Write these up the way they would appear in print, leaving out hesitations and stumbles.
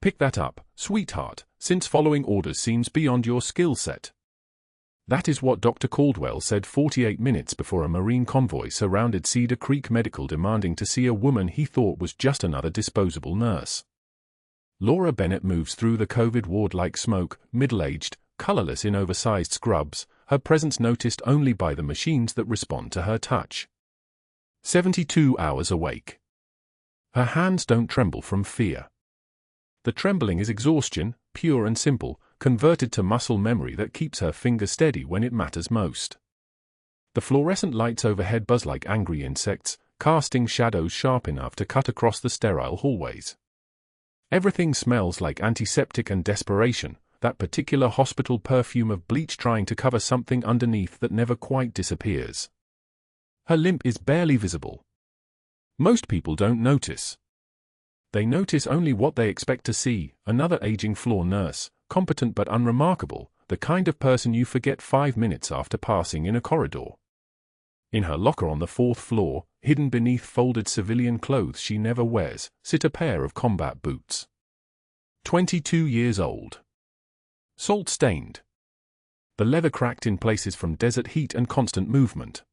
Pick that up, sweetheart, since following orders seems beyond your skill set. That is what Dr. Caldwell said 48 minutes before a Marine convoy surrounded Cedar Creek Medical demanding to see a woman he thought was just another disposable nurse. Laura Bennett moves through the COVID ward like smoke, middle-aged, colorless in oversized scrubs, her presence noticed only by the machines that respond to her touch. 72 hours awake. Her hands don't tremble from fear. The trembling is exhaustion, pure and simple, converted to muscle memory that keeps her finger steady when it matters most. The fluorescent lights overhead buzz like angry insects, casting shadows sharp enough to cut across the sterile hallways. Everything smells like antiseptic and desperation, that particular hospital perfume of bleach trying to cover something underneath that never quite disappears. Her limp is barely visible. Most people don't notice. They notice only what they expect to see, another aging floor nurse, competent but unremarkable, the kind of person you forget 5 minutes after passing in a corridor. In her locker on the 4th floor, hidden beneath folded civilian clothes she never wears, sit a pair of combat boots. 22 years old. Salt-stained. The leather cracked in places from desert heat and constant movement.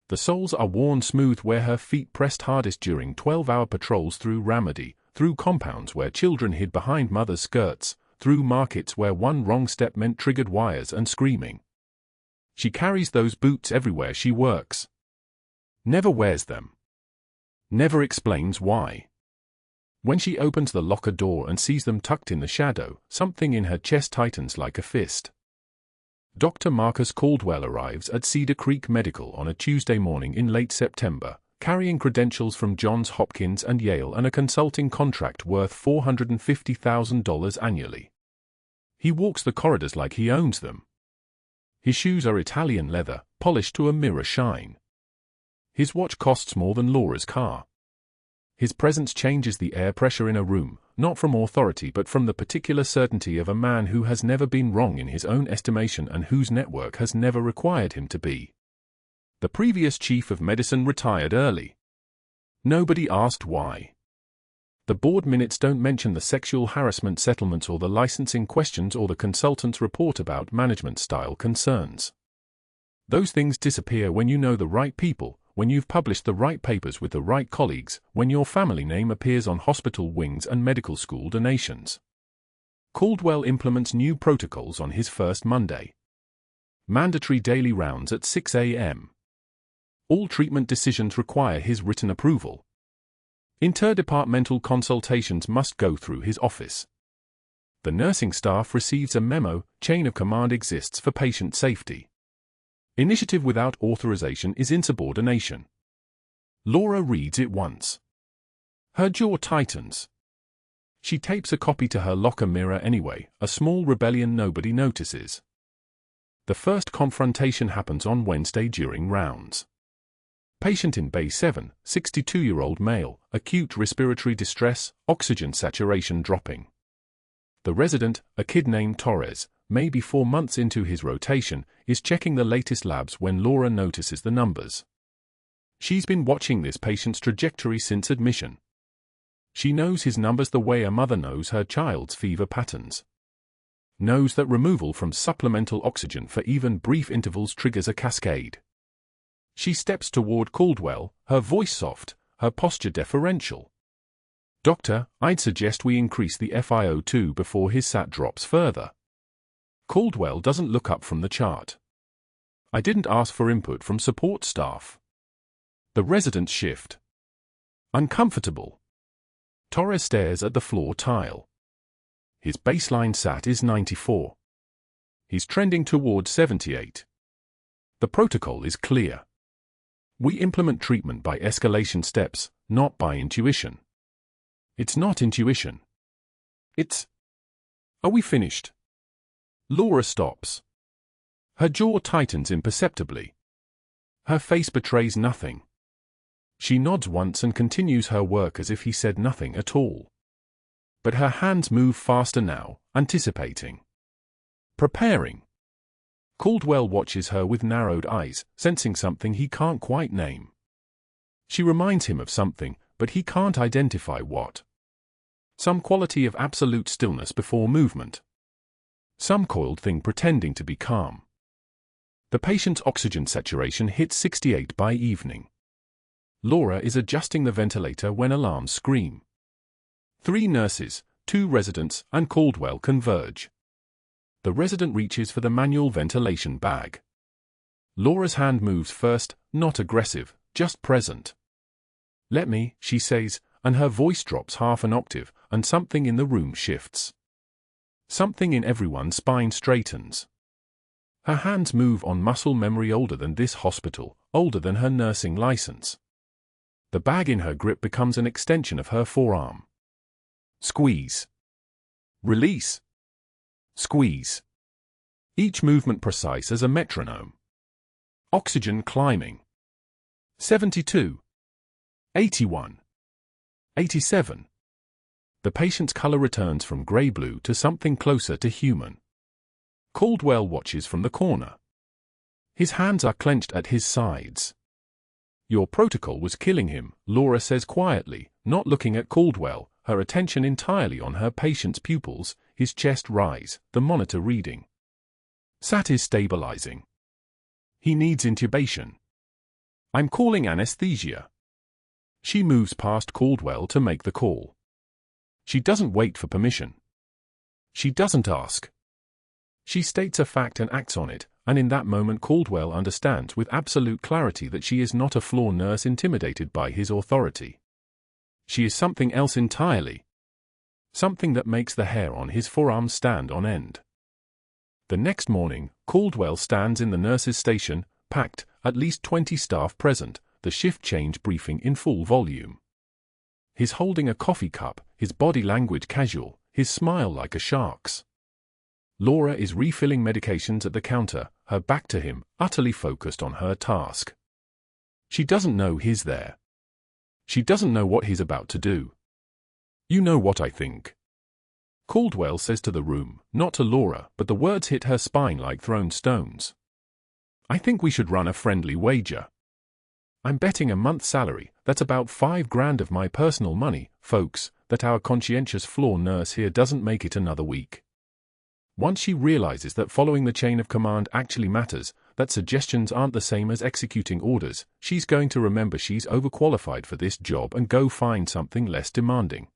The soles are worn smooth where her feet pressed hardest during 12-hour patrols through Ramadi, through compounds where children hid behind mothers' skirts, through markets where one wrong step meant triggered wires and screaming. She carries those boots everywhere she works. Never wears them. Never explains why. When she opens the locker door and sees them tucked in the shadow, something in her chest tightens like a fist. Dr. Marcus Caldwell arrives at Cedar Creek Medical on a Tuesday morning in late September, carrying credentials from Johns Hopkins and Yale and a consulting contract worth $450,000 annually. He walks the corridors like he owns them. His shoes are Italian leather, polished to a mirror shine. His watch costs more than Laura's car. His presence changes the air pressure in a room, not from authority but from the particular certainty of a man who has never been wrong in his own estimation and whose network has never required him to be. The previous chief of medicine retired early. Nobody asked why. The board minutes don't mention the sexual harassment settlements or the licensing questions or the consultant's report about management style concerns. Those things disappear when you know the right people, when you've published the right papers with the right colleagues, when your family name appears on hospital wings and medical school donations. Caldwell implements new protocols on his first Monday. Mandatory daily rounds at 6 a.m. All treatment decisions require his written approval. Interdepartmental consultations must go through his office. The nursing staff receives a memo, chain of command exists for patient safety. Initiative without authorization is insubordination. Laura reads it once. Her jaw tightens. She tapes a copy to her locker mirror anyway, a small rebellion nobody notices. The first confrontation happens on Wednesday during rounds. Patient in Bay 7, 62-year-old male, acute respiratory distress, oxygen saturation dropping. The resident, a kid named Torres, maybe 4 months into his rotation, is checking the latest labs when Laura notices the numbers. She's been watching this patient's trajectory since admission. She knows his numbers the way a mother knows her child's fever patterns. Knows that removal from supplemental oxygen for even brief intervals triggers a cascade. She steps toward Caldwell, her voice soft, her posture deferential. "Doctor, I'd suggest we increase the FiO2 before his SAT drops further." Caldwell doesn't look up from the chart. "I didn't ask for input from support staff." The residents shift. Uncomfortable. Torres stares at the floor tile. His baseline SAT is 94. He's trending toward 78. The protocol is clear. We implement treatment by escalation steps, not by intuition. It's not intuition. It's... Are we finished? Laura stops. Her jaw tightens imperceptibly. Her face betrays nothing. She nods once and continues her work as if he said nothing at all. But her hands move faster now, anticipating. Preparing. Caldwell watches her with narrowed eyes, sensing something he can't quite name. She reminds him of something, but he can't identify what. Some quality of absolute stillness before movement. Some coiled thing pretending to be calm. The patient's oxygen saturation hits 68 by evening. Laura is adjusting the ventilator when alarms scream. 3 nurses, 2 residents, and Caldwell converge. The resident reaches for the manual ventilation bag. Laura's hand moves first, not aggressive, just present. "Let me," she says, and her voice drops half an octave, and something in the room shifts. Something in everyone's spine straightens. Her hands move on muscle memory older than this hospital, older than her nursing license. The bag in her grip becomes an extension of her forearm. Squeeze. Release. Squeeze. Each movement precise as a metronome. Oxygen climbing. 72. 81. 87. The patient's color returns from gray-blue to something closer to human. Caldwell watches from the corner. His hands are clenched at his sides. "Your protocol was killing him," Laura says quietly, not looking at Caldwell, her attention entirely on her patient's pupils, his chest rise, the monitor reading. "Sat is stabilizing. He needs intubation. I'm calling anesthesia." She moves past Caldwell to make the call. She doesn't wait for permission. She doesn't ask. She states a fact and acts on it, and in that moment Caldwell understands with absolute clarity that she is not a floor nurse intimidated by his authority. She is something else entirely. Something that makes the hair on his forearms stand on end. The next morning, Caldwell stands in the nurse's station, packed, at least 20 staff present, the shift change briefing in full volume. He's holding a coffee cup, his body language casual, his smile like a shark's. Laura is refilling medications at the counter, her back to him, utterly focused on her task. She doesn't know he's there. She doesn't know what he's about to do. "You know what I think," Caldwell says to the room, not to Laura, but the words hit her spine like thrown stones. "I think we should run a friendly wager. I'm betting a month's salary, that's about $5,000 of my personal money, folks, that our conscientious floor nurse here doesn't make it another week. Once she realizes that following the chain of command actually matters, that suggestions aren't the same as executing orders, she's going to remember she's overqualified for this job and go find something less demanding.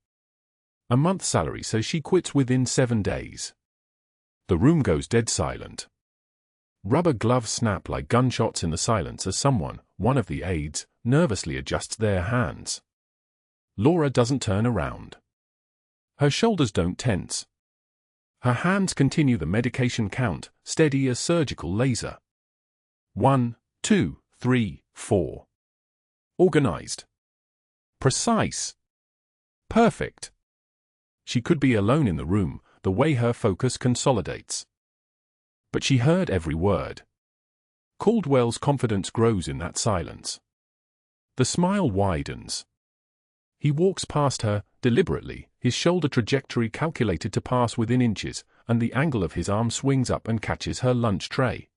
A month's salary says she quits within 7 days. The room goes dead silent. Rubber gloves snap like gunshots in the silence as someone, one of the aides, nervously adjusts their hands. Laura doesn't turn around. Her shoulders don't tense. Her hands continue the medication count, steady as surgical laser. 1, 2, 3, 4. Organized. Precise. Perfect. She could be alone in the room, the way her focus consolidates. But she heard every word. Caldwell's confidence grows in that silence. The smile widens. He walks past her, deliberately, his shoulder trajectory calculated to pass within inches, and the angle of his arm swings up and catches her lunch tray.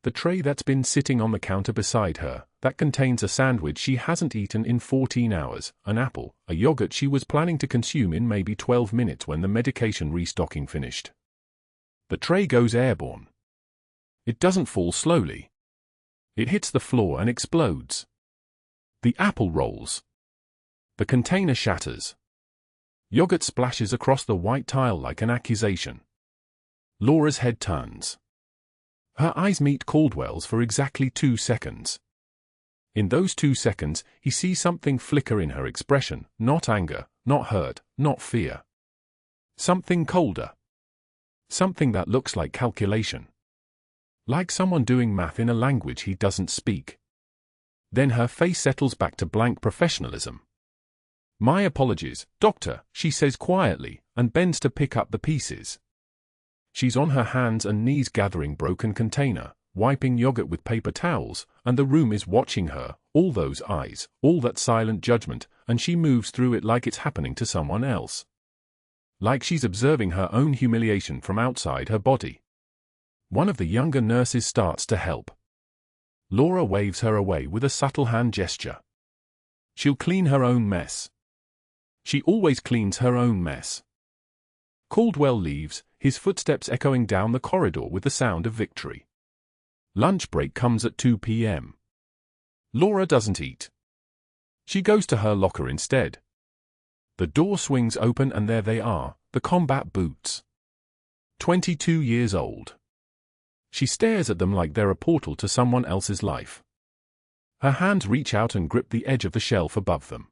The tray that's been sitting on the counter beside her, that contains a sandwich she hasn't eaten in 14 hours, an apple, a yogurt she was planning to consume in maybe 12 minutes when the medication restocking finished. The tray goes airborne. It doesn't fall slowly. It hits the floor and explodes. The apple rolls. The container shatters. Yogurt splashes across the white tile like an accusation. Laura's head turns. Her eyes meet Caldwell's for exactly 2 seconds. In those 2 seconds, he sees something flicker in her expression, not anger, not hurt, not fear. Something colder. Something that looks like calculation. Like someone doing math in a language he doesn't speak. Then her face settles back to blank professionalism. "My apologies, doctor," she says quietly, and bends to pick up the pieces. She's on her hands and knees gathering broken container, wiping yogurt with paper towels, and the room is watching her, all those eyes, all that silent judgment, and she moves through it like it's happening to someone else. Like she's observing her own humiliation from outside her body. One of the younger nurses starts to help. Laura waves her away with a subtle hand gesture. She'll clean her own mess. She always cleans her own mess. Caldwell leaves, his footsteps echoing down the corridor with the sound of victory. Lunch break comes at 2 p.m. Laura doesn't eat. She goes to her locker instead. The door swings open and there they are, the combat boots. 22 years old. She stares at them like they're a portal to someone else's life. Her hands reach out and grip the edge of the shelf above them.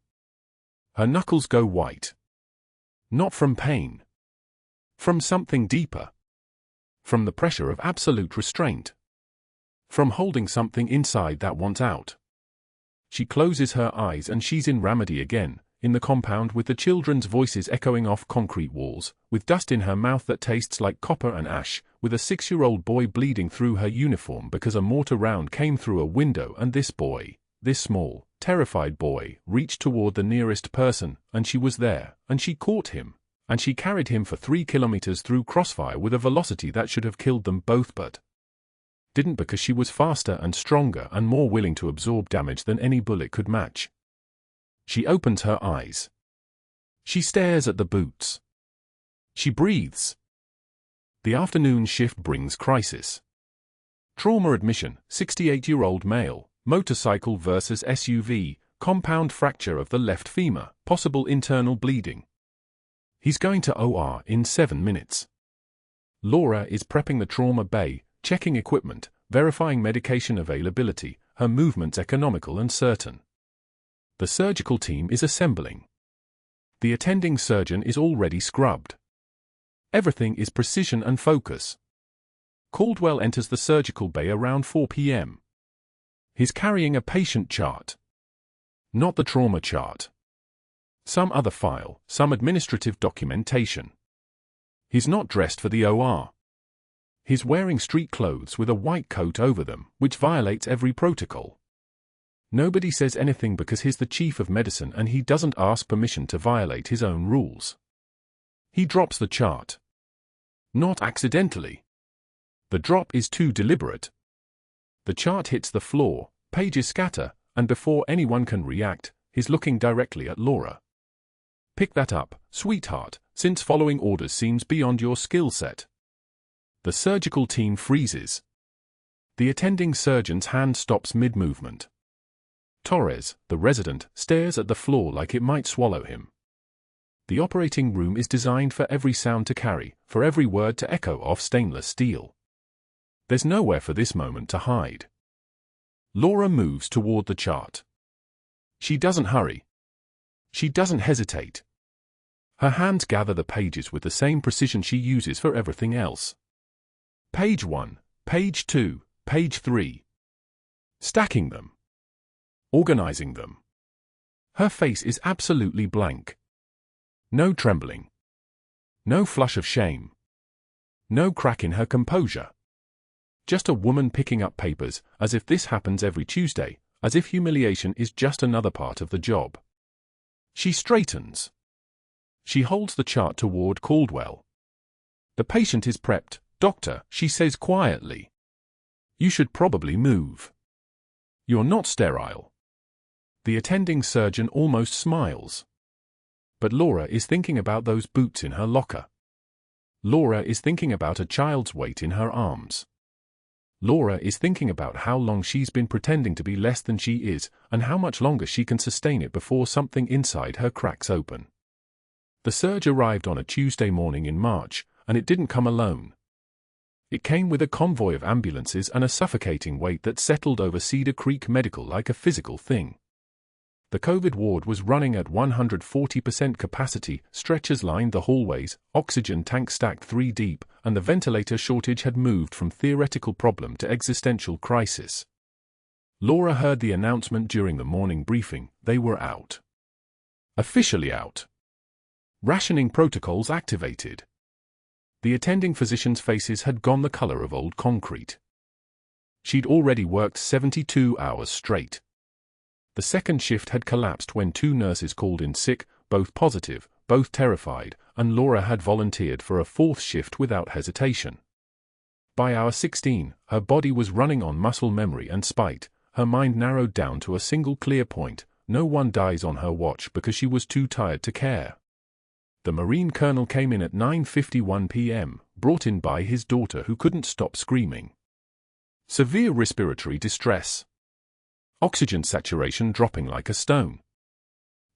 Her knuckles go white. Not from pain. From something deeper. From the pressure of absolute restraint. From holding something inside that wants out. She closes her eyes and she's in Ramadi again, in the compound with the children's voices echoing off concrete walls, with dust in her mouth that tastes like copper and ash, with a 6-year-old boy bleeding through her uniform because a mortar round came through a window, and this boy, this small, terrified boy, reached toward the nearest person, and she was there, and she caught him, and she carried him for 3 kilometers through crossfire with a velocity that should have killed them both but didn't, because she was faster and stronger and more willing to absorb damage than any bullet could match. She opens her eyes. She stares at the boots. She breathes. The afternoon shift brings crisis. Trauma admission, 68-year-old male, motorcycle versus SUV, compound fracture of the left femur, possible internal bleeding. He's going to OR in 7 minutes. Laura is prepping the trauma bay, checking equipment, verifying medication availability, her movements economical and certain. The surgical team is assembling. The attending surgeon is already scrubbed. Everything is precision and focus. Caldwell enters the surgical bay around 4 p.m. He's carrying a patient chart. Not the trauma chart. Some other file, some administrative documentation. He's not dressed for the OR. He's wearing street clothes with a white coat over them, which violates every protocol. Nobody says anything because he's the chief of medicine and he doesn't ask permission to violate his own rules. He drops the chart. Not accidentally. The drop is too deliberate. The chart hits the floor, pages scatter, and before anyone can react, he's looking directly at Laura. Pick that up, sweetheart, since following orders seems beyond your skill set. The surgical team freezes. The attending surgeon's hand stops mid-movement. Torres, the resident, stares at the floor like it might swallow him. The operating room is designed for every sound to carry, for every word to echo off stainless steel. There's nowhere for this moment to hide. Laura moves toward the chart. She doesn't hurry. She doesn't hesitate. Her hands gather the pages with the same precision she uses for everything else. Page 1, page 2, page 3. Stacking them. Organizing them. Her face is absolutely blank. No trembling. No flush of shame. No crack in her composure. Just a woman picking up papers, as if this happens every Tuesday, as if humiliation is just another part of the job. She straightens. She holds the chart toward Caldwell. The patient is prepped, doctor, she says quietly. You should probably move. You're not sterile. The attending surgeon almost smiles. But Laura is thinking about those boots in her locker. Laura is thinking about a child's weight in her arms. Laura is thinking about how long she's been pretending to be less than she is, and how much longer she can sustain it before something inside her cracks open. The surge arrived on a Tuesday morning in March, and it didn't come alone. It came with a convoy of ambulances and a suffocating weight that settled over Cedar Creek Medical like a physical thing. The COVID ward was running at 140% capacity, stretchers lined the hallways, oxygen tanks stacked 3 deep, and the ventilator shortage had moved from theoretical problem to existential crisis. Laura heard the announcement during the morning briefing: they were out. Officially out. Rationing protocols activated. The attending physicians' faces had gone the color of old concrete. She'd already worked 72 hours straight. The second shift had collapsed when 2 nurses called in sick, both positive, both terrified, and Laura had volunteered for a 4th shift without hesitation. By hour 16, her body was running on muscle memory and spite, her mind narrowed down to a single clear point: no one dies on her watch because she was too tired to care. The Marine colonel came in at 9:51 p.m., brought in by his daughter who couldn't stop screaming. Severe respiratory distress. Oxygen saturation dropping like a stone.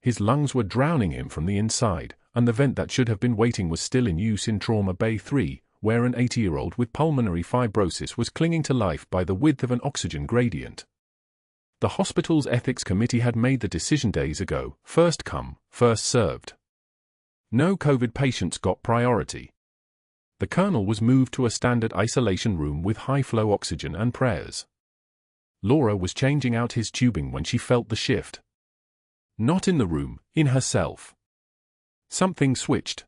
His lungs were drowning him from the inside, and the vent that should have been waiting was still in use in Trauma Bay 3, where an 80-year-old with pulmonary fibrosis was clinging to life by the width of an oxygen gradient. The hospital's ethics committee had made the decision days ago, first come, first served. No COVID patients got priority. The colonel was moved to a standard isolation room with high-flow oxygen and prayers. Laura was changing out his tubing when she felt the shift. Not in the room, in herself. Something switched.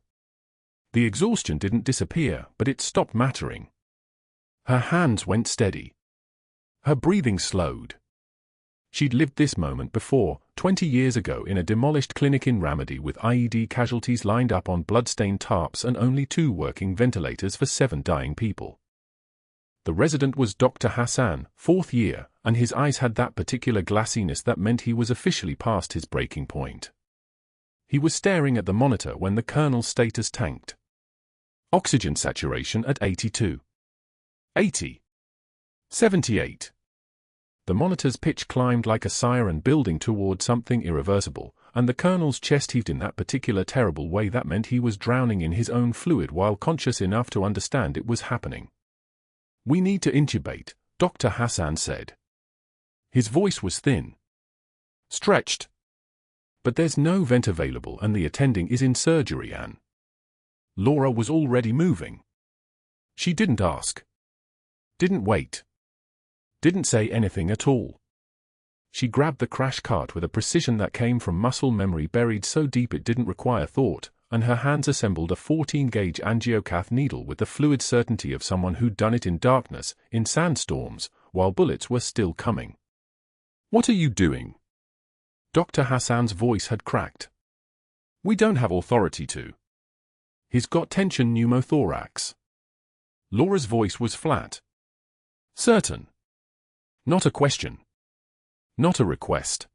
The exhaustion didn't disappear, but it stopped mattering. Her hands went steady. Her breathing slowed. She'd lived this moment before, 20 years ago in a demolished clinic in Ramadi with IED casualties lined up on blood-stained tarps and only 2 working ventilators for 7 dying people. The resident was Dr. Hassan, 4th year, and his eyes had that particular glassiness that meant he was officially past his breaking point. He was staring at the monitor when the colonel's status tanked. Oxygen saturation at 82. 80. 78. The monitor's pitch climbed like a siren building toward something irreversible, and the colonel's chest heaved in that particular terrible way that meant he was drowning in his own fluid while conscious enough to understand it was happening. "We need to intubate," Dr. Hassan said. His voice was thin. Stretched. "But there's no vent available and the attending is in surgery, Anne." Laura was already moving. She didn't ask. Didn't wait. Didn't say anything at all. She grabbed the crash cart with a precision that came from muscle memory buried so deep it didn't require thought, and her hands assembled a 14-gauge angiocath needle with the fluid certainty of someone who'd done it in darkness, in sandstorms, while bullets were still coming. "What are you doing?" Dr. Hassan's voice had cracked. "We don't have authority to." "He's got tension pneumothorax." Laura's voice was flat. "Certain." Not a question. Not a request.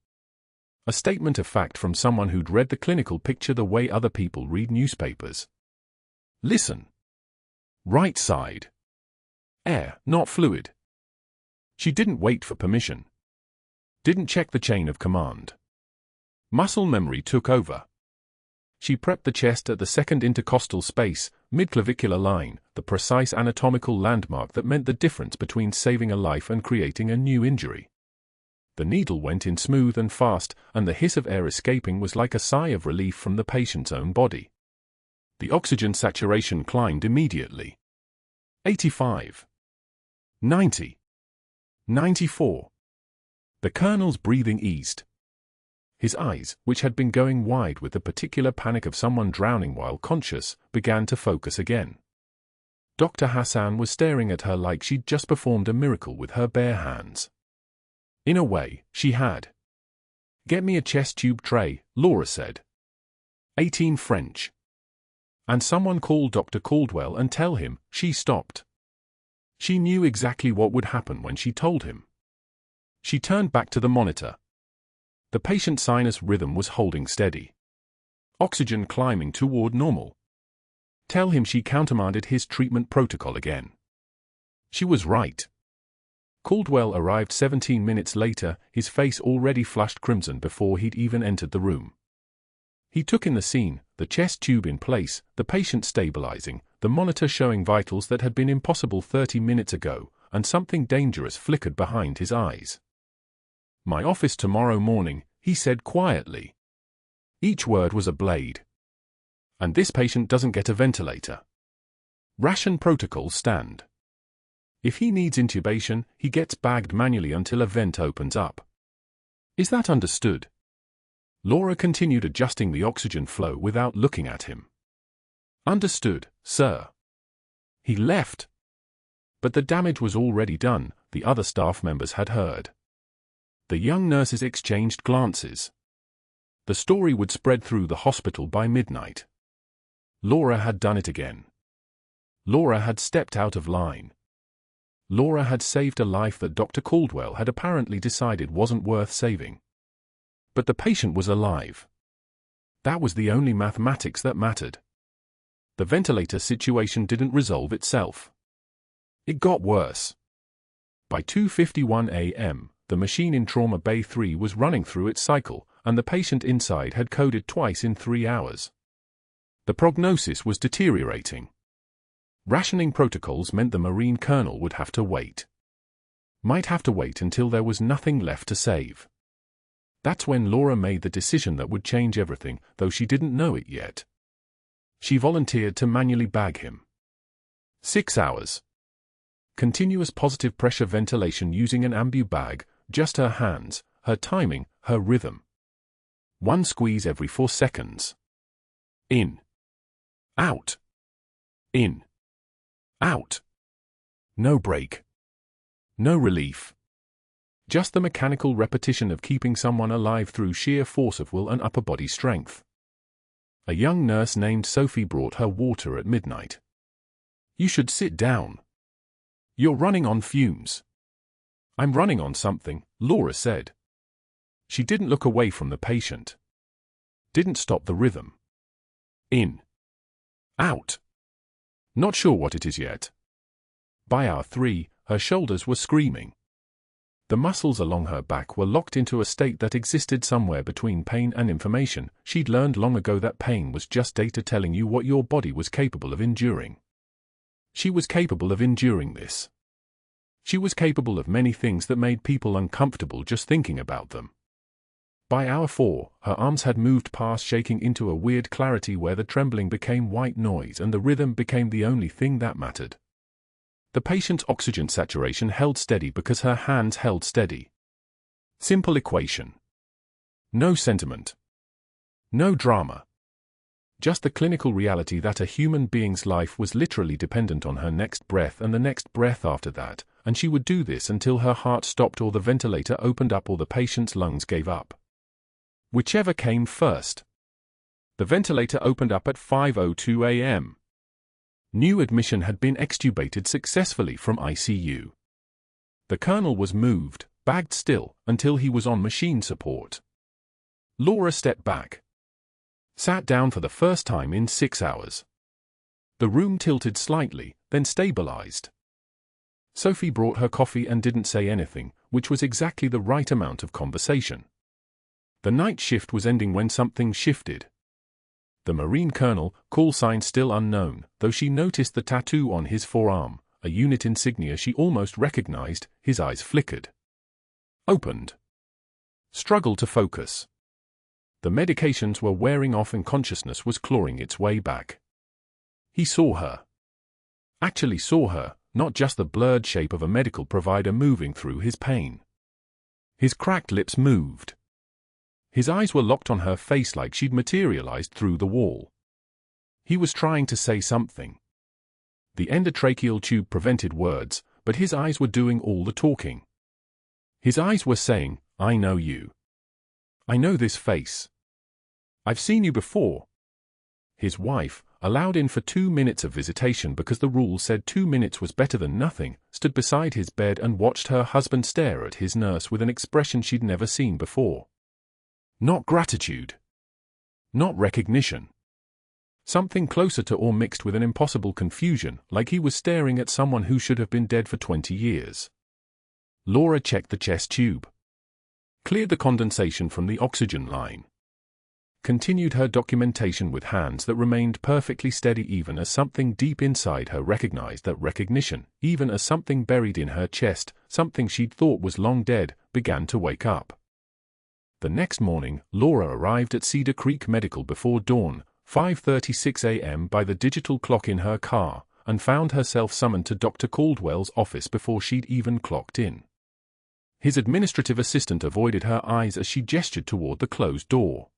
A statement of fact from someone who'd read the clinical picture the way other people read newspapers. "Listen. Right side. Air, not fluid." She didn't wait for permission. Didn't check the chain of command. Muscle memory took over. She prepped the chest at the second intercostal space, mid-clavicular line, the precise anatomical landmark that meant the difference between saving a life and creating a new injury. The needle went in smooth and fast, and the hiss of air escaping was like a sigh of relief from the patient's own body. The oxygen saturation climbed immediately. 85. 90. 94. The colonel's breathing eased. His eyes, which had been going wide with the particular panic of someone drowning while conscious, began to focus again. Dr. Hassan was staring at her like she'd just performed a miracle with her bare hands. In a way, she had. "Get me a chest tube tray," Laura said. 18 French. "And someone call Dr. Caldwell and tell him." She stopped. She knew exactly what would happen when she told him. She turned back to the monitor. The patient's sinus rhythm was holding steady. Oxygen climbing toward normal. Tell him she countermanded his treatment protocol again. She was right. Caldwell arrived 17 minutes later, his face already flushed crimson before he'd even entered the room. He took in the scene, the chest tube in place, the patient stabilizing, the monitor showing vitals that had been impossible 30 minutes ago, and something dangerous flickered behind his eyes. "My office tomorrow morning," he said quietly. Each word was a blade. "And this patient doesn't get a ventilator. Ration protocols stand. If he needs intubation, he gets bagged manually until a vent opens up. Is that understood?" Laura continued adjusting the oxygen flow without looking at him. "Understood, sir." He left. But the damage was already done, the other staff members had heard. The young nurses exchanged glances. The story would spread through the hospital by midnight. Laura had done it again. Laura had stepped out of line. Laura had saved a life that Dr. Caldwell had apparently decided wasn't worth saving. But the patient was alive. That was the only mathematics that mattered. The ventilator situation didn't resolve itself. It got worse. By 2:51 a.m., the machine in Trauma Bay 3 was running through its cycle, and the patient inside had coded twice in 3 hours. The prognosis was deteriorating. Rationing protocols meant the Marine colonel would have to wait. Might have to wait until there was nothing left to save. That's when Laura made the decision that would change everything, though she didn't know it yet. She volunteered to manually bag him. 6 hours. Continuous positive pressure ventilation using an ambu bag, just her hands, her timing, her rhythm. One squeeze every 4 seconds. In. Out. In. Out. No break. No relief. Just the mechanical repetition of keeping someone alive through sheer force of will and upper body strength. A young nurse named Sophie brought her water at midnight. "You should sit down. You're running on fumes." "I'm running on something," Laura said. She didn't look away from the patient. Didn't stop the rhythm. In. Out. Not sure what it is yet. By hour 3, her shoulders were screaming. The muscles along her back were locked into a state that existed somewhere between pain and information. She'd learned long ago that pain was just data telling you what your body was capable of enduring. She was capable of enduring this. She was capable of many things that made people uncomfortable just thinking about them. By hour 4, her arms had moved past shaking into a weird clarity where the trembling became white noise and the rhythm became the only thing that mattered. The patient's oxygen saturation held steady because her hands held steady. Simple equation. No sentiment. No drama. Just the clinical reality that a human being's life was literally dependent on her next breath and the next breath after that, and she would do this until her heart stopped or the ventilator opened up or the patient's lungs gave up. Whichever came first. The ventilator opened up at 5:02 a.m. New admission had been extubated successfully from ICU. The colonel was moved, bagged still, until he was on machine support. Laura stepped back. Sat down for the first time in 6 hours. The room tilted slightly, then stabilized. Sophie brought her coffee and didn't say anything, which was exactly the right amount of conversation. The night shift was ending when something shifted. The Marine colonel, call sign still unknown, though she noticed the tattoo on his forearm, a unit insignia she almost recognized, his eyes flickered. Opened. Struggled to focus. The medications were wearing off and consciousness was clawing its way back. He saw her. Actually saw her, not just the blurred shape of a medical provider moving through his pain. His cracked lips moved. His eyes were locked on her face like she'd materialized through the wall. He was trying to say something. The endotracheal tube prevented words, but his eyes were doing all the talking. His eyes were saying, "I know you. I know this face. I've seen you before." His wife, allowed in for 2 minutes of visitation because the rule said 2 minutes was better than nothing, stood beside his bed and watched her husband stare at his nurse with an expression she'd never seen before. Not gratitude. Not recognition. Something closer to or mixed with an impossible confusion, like he was staring at someone who should have been dead for 20 years. Laura checked the chest tube. Cleared the condensation from the oxygen line. Continued her documentation with hands that remained perfectly steady even as something deep inside her recognized that recognition, even as something buried in her chest, something she'd thought was long dead, began to wake up. The next morning, Laura arrived at Cedar Creek Medical before dawn, 5:36 a.m. by the digital clock in her car, and found herself summoned to Dr. Caldwell's office before she'd even clocked in. His administrative assistant avoided her eyes as she gestured toward the closed door.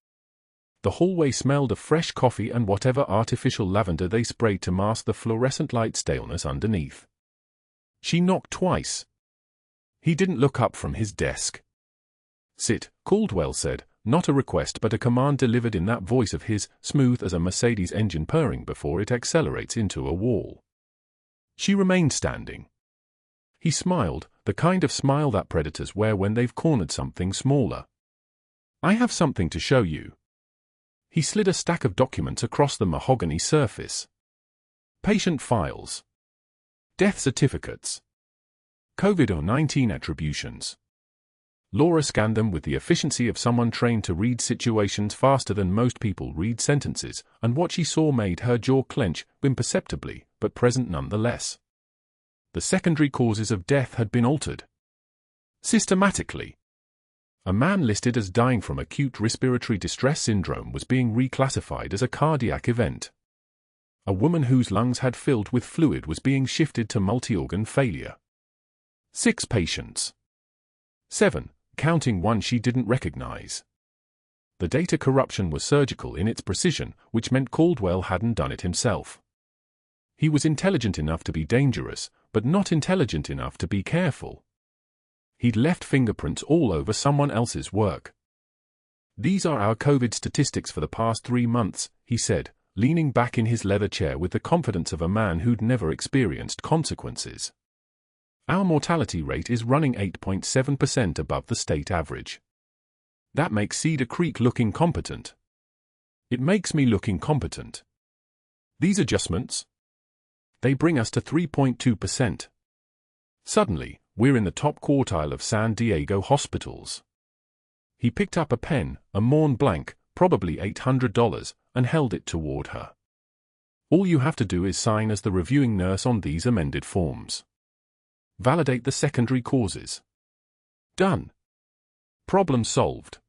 The hallway smelled of fresh coffee and whatever artificial lavender they sprayed to mask the fluorescent light staleness underneath. She knocked twice. He didn't look up from his desk. "Sit," Caldwell said, not a request but a command delivered in that voice of his, smooth as a Mercedes engine purring before it accelerates into a wall. She remained standing. He smiled, the kind of smile that predators wear when they've cornered something smaller. I have something to show you. He slid a stack of documents across the mahogany surface. Patient files. Death certificates. COVID-19 attributions. Laura scanned them with the efficiency of someone trained to read situations faster than most people read sentences, and what she saw made her jaw clench, imperceptibly, but present nonetheless. The secondary causes of death had been altered. Systematically. A man listed as dying from acute respiratory distress syndrome was being reclassified as a cardiac event. A woman whose lungs had filled with fluid was being shifted to multi-organ failure. 6 patients. 7, counting one she didn't recognize. The data corruption was surgical in its precision, which meant Caldwell hadn't done it himself. He was intelligent enough to be dangerous, but not intelligent enough to be careful. He'd left fingerprints all over someone else's work. These are our COVID statistics for the past 3 months, he said, leaning back in his leather chair with the confidence of a man who'd never experienced consequences. Our mortality rate is running 8.7% above the state average. That makes Cedar Creek look incompetent. It makes me look incompetent. These adjustments? They bring us to 3.2%. Suddenly, we're in the top quartile of San Diego hospitals. He picked up a pen, a Mont Blanc, probably $800, and held it toward her. All you have to do is sign as the reviewing nurse on these amended forms. Validate the secondary causes. Done. Problem solved.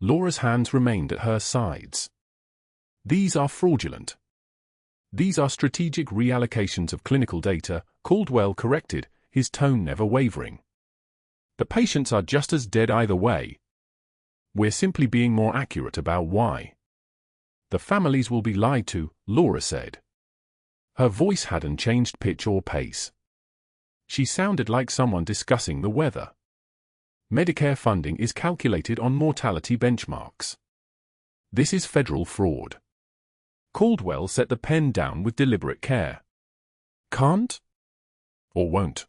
Laura's hands remained at her sides. These are fraudulent. These are strategic reallocations of clinical data, Caldwell corrected, his tone never wavering. The patients are just as dead either way. We're simply being more accurate about why. The families will be lied to, Laura said. Her voice hadn't changed pitch or pace. She sounded like someone discussing the weather. Medicare funding is calculated on mortality benchmarks. This is federal fraud. Caldwell set the pen down with deliberate care. Can't? Or won't?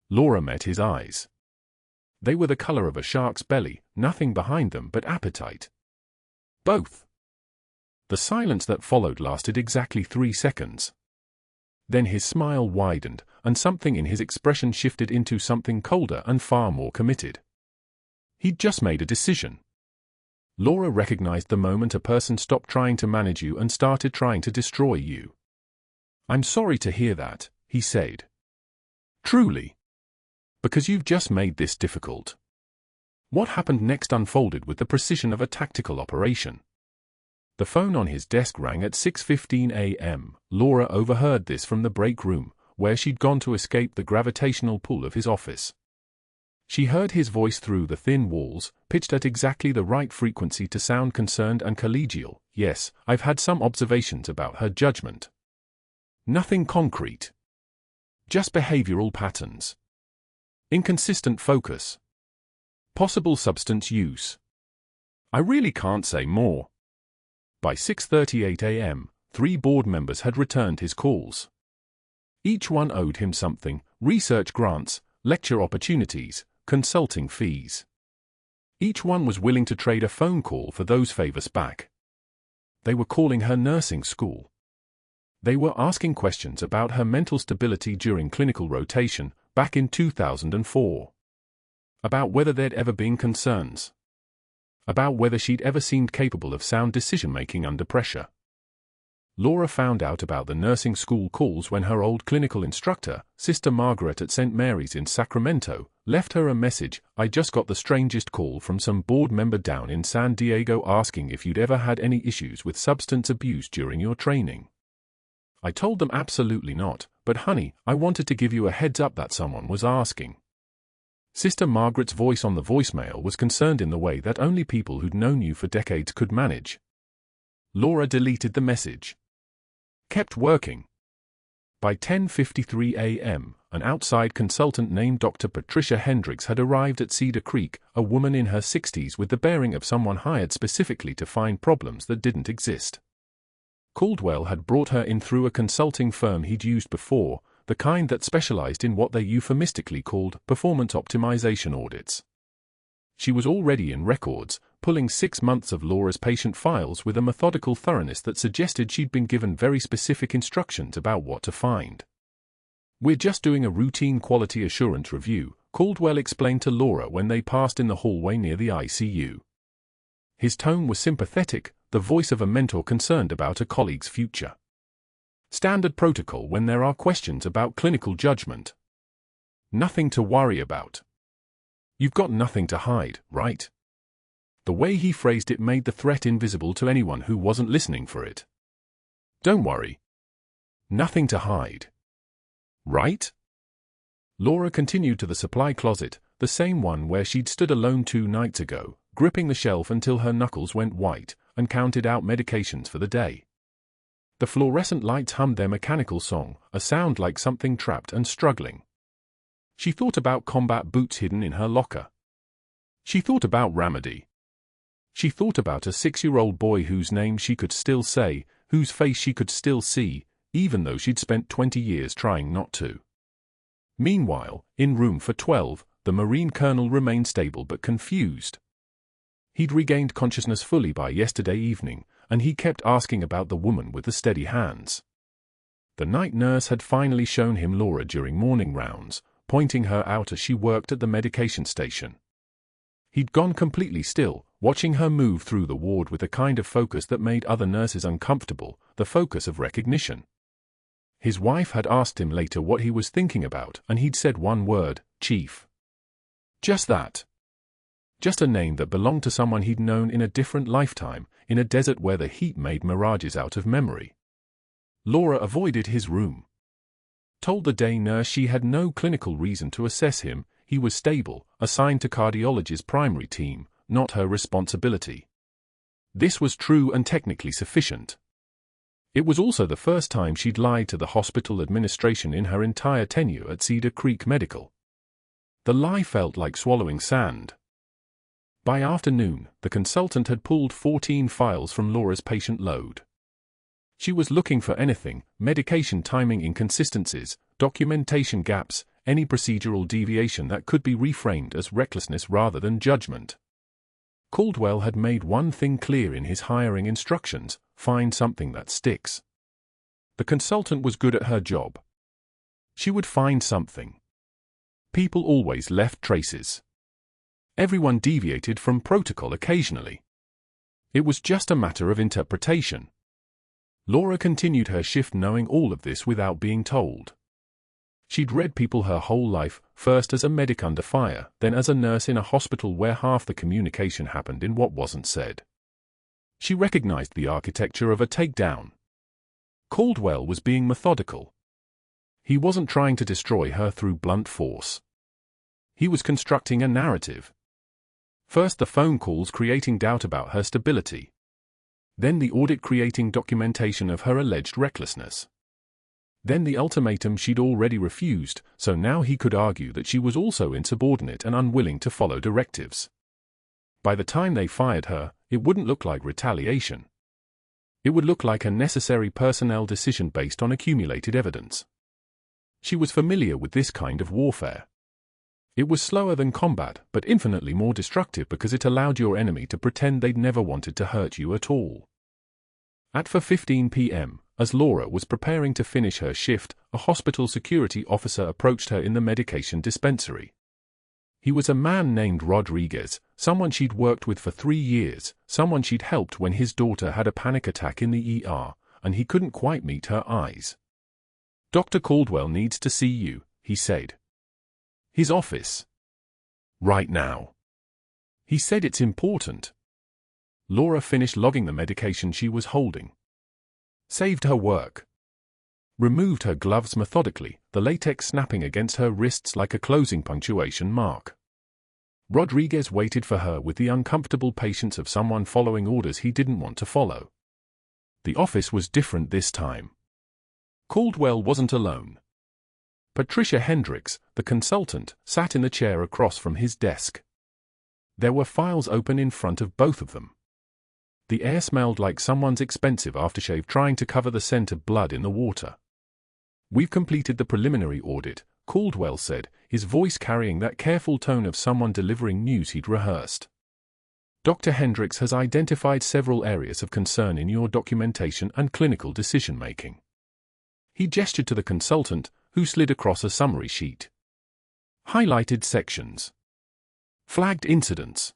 Laura met his eyes. They were the color of a shark's belly, nothing behind them but appetite. Both. The silence that followed lasted exactly 3 seconds. Then his smile widened, and something in his expression shifted into something colder and far more committed. He'd just made a decision. Laura recognized the moment a person stopped trying to manage you and started trying to destroy you. I'm sorry to hear that, he said. Truly. Because you've just made this difficult. What happened next unfolded with the precision of a tactical operation. The phone on his desk rang at 6:15 a.m. Laura overheard this from the break room, where she'd gone to escape the gravitational pull of his office. She heard his voice through the thin walls, pitched at exactly the right frequency to sound concerned and collegial. Yes, I've had some observations about her judgment. Nothing concrete. Just behavioral patterns. Inconsistent focus. Possible substance use. I really can't say more. By 6:38 a.m., 3 board members had returned his calls. Each one owed him something: research grants, lecture opportunities, consulting fees. Each one was willing to trade a phone call for those favors back. They were calling her nursing school. They were asking questions about her mental stability during clinical rotation, back in 2004. About whether there'd ever been concerns. About whether she'd ever seemed capable of sound decision-making under pressure. Laura found out about the nursing school calls when her old clinical instructor, Sister Margaret at St. Mary's in Sacramento, left her a message. I just got the strangest call from some board member down in San Diego asking if you'd ever had any issues with substance abuse during your training. I told them absolutely not, but honey, I wanted to give you a heads up that someone was asking. Sister Margaret's voice on the voicemail was concerned in the way that only people who'd known you for decades could manage. Laura deleted the message. Kept working. By 10:53 a.m., an outside consultant named Dr. Patricia Hendricks had arrived at Cedar Creek, a woman in her 60s with the bearing of someone hired specifically to find problems that didn't exist. Caldwell had brought her in through a consulting firm he'd used before, the kind that specialized in what they euphemistically called performance optimization audits. She was already in records, pulling 6 months of Laura's patient files with a methodical thoroughness that suggested she'd been given very specific instructions about what to find. "We're just doing a routine quality assurance review," Caldwell explained to Laura when they passed in the hallway near the ICU. His tone was sympathetic, the voice of a mentor concerned about a colleague's future. "Standard protocol when there are questions about clinical judgment. Nothing to worry about. You've got nothing to hide, right?" The way he phrased it made the threat invisible to anyone who wasn't listening for it. "Don't worry. Nothing to hide. Right?" Laura continued to the supply closet, the same one where she'd stood alone 2 nights ago, gripping the shelf until her knuckles went white, and counted out medications for the day. The fluorescent lights hummed their mechanical song, a sound like something trapped and struggling. She thought about combat boots hidden in her locker. She thought about Ramadi. She thought about a 6-year-old boy whose name she could still say, whose face she could still see, even though she'd spent 20 years trying not to. Meanwhile, in room for 12, the Marine colonel remained stable but confused. He'd regained consciousness fully by yesterday evening, and he kept asking about the woman with the steady hands. The night nurse had finally shown him Laura during morning rounds, pointing her out as she worked at the medication station. He'd gone completely still, watching her move through the ward with a kind of focus that made other nurses uncomfortable, the focus of recognition. His wife had asked him later what he was thinking about, and he'd said one word: Chief. Just that. Just a name that belonged to someone he'd known in a different lifetime, in a desert where the heat made mirages out of memory. Laura avoided his room. Told the day nurse she had no clinical reason to assess him, he was stable, assigned to cardiology's primary team, not her responsibility. This was true and technically sufficient. It was also the first time she'd lied to the hospital administration in her entire tenure at Cedar Creek Medical. The lie felt like swallowing sand. By afternoon, the consultant had pulled 14 files from Laura's patient load. She was looking for anything: medication timing inconsistencies, documentation gaps, any procedural deviation that could be reframed as recklessness rather than judgment. Caldwell had made one thing clear in his hiring instructions: find something that sticks. The consultant was good at her job. She would find something. People always left traces. Everyone deviated from protocol occasionally. It was just a matter of interpretation. Laura continued her shift knowing all of this without being told. She'd read people her whole life, first as a medic under fire, then as a nurse in a hospital where half the communication happened in what wasn't said. She recognized the architecture of a takedown. Caldwell was being methodical. He wasn't trying to destroy her through blunt force. He was constructing a narrative. First the phone calls creating doubt about her stability. Then the audit creating documentation of her alleged recklessness. Then the ultimatum she'd already refused, so now he could argue that she was also insubordinate and unwilling to follow directives. By the time they fired her, it wouldn't look like retaliation. It would look like a necessary personnel decision based on accumulated evidence. She was familiar with this kind of warfare. It was slower than combat, but infinitely more destructive because it allowed your enemy to pretend they'd never wanted to hurt you at all. At 4:15 p.m., as Laura was preparing to finish her shift, a hospital security officer approached her in the medication dispensary. He was a man named Rodriguez, someone she'd worked with for 3 years, someone she'd helped when his daughter had a panic attack in the ER, and he couldn't quite meet her eyes. "Dr. Caldwell needs to see you," he said. "His office. Right now." He said it's important. Laura finished logging the medication she was holding. Saved her work. Removed her gloves methodically, the latex snapping against her wrists like a closing punctuation mark. Rodriguez waited for her with the uncomfortable patience of someone following orders he didn't want to follow. The office was different this time. Caldwell wasn't alone. Patricia Hendricks, the consultant, sat in the chair across from his desk. There were files open in front of both of them. The air smelled like someone's expensive aftershave trying to cover the scent of blood in the water. "We've completed the preliminary audit," Caldwell said, his voice carrying that careful tone of someone delivering news he'd rehearsed. Dr. Hendricks has identified several areas of concern in your documentation and clinical decision-making. He gestured to the consultant, who slid across a summary sheet. Highlighted sections. Flagged incidents.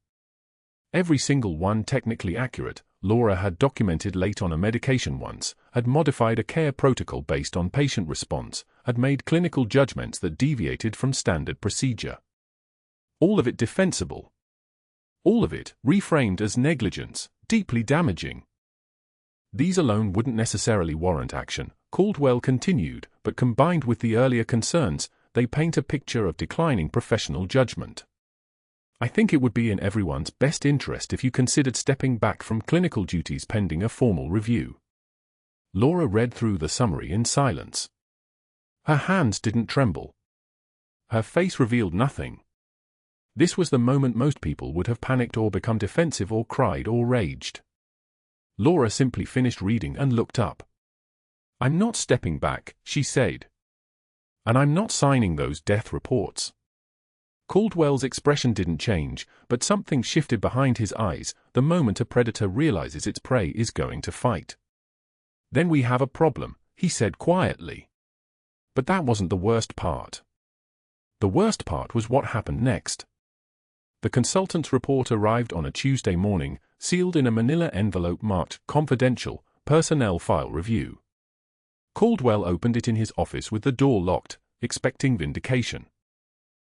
Every single one technically accurate. Laura had documented late on a medication once, had modified a care protocol based on patient response, had made clinical judgments that deviated from standard procedure. All of it defensible. All of it reframed as negligence, deeply damaging. These alone wouldn't necessarily warrant action, Caldwell continued, but combined with the earlier concerns, they paint a picture of declining professional judgment. I think it would be in everyone's best interest if you considered stepping back from clinical duties pending a formal review. Laura read through the summary in silence. Her hands didn't tremble. Her face revealed nothing. This was the moment most people would have panicked or become defensive or cried or raged. Laura simply finished reading and looked up. "I'm not stepping back," she said. "And I'm not signing those death reports." Caldwell's expression didn't change, but something shifted behind his eyes the moment a predator realizes its prey is going to fight. "Then we have a problem," he said quietly. But that wasn't the worst part. The worst part was what happened next. The consultant's report arrived on a Tuesday morning, sealed in a manila envelope marked Confidential, Personnel File Review. Caldwell opened it in his office with the door locked, expecting vindication.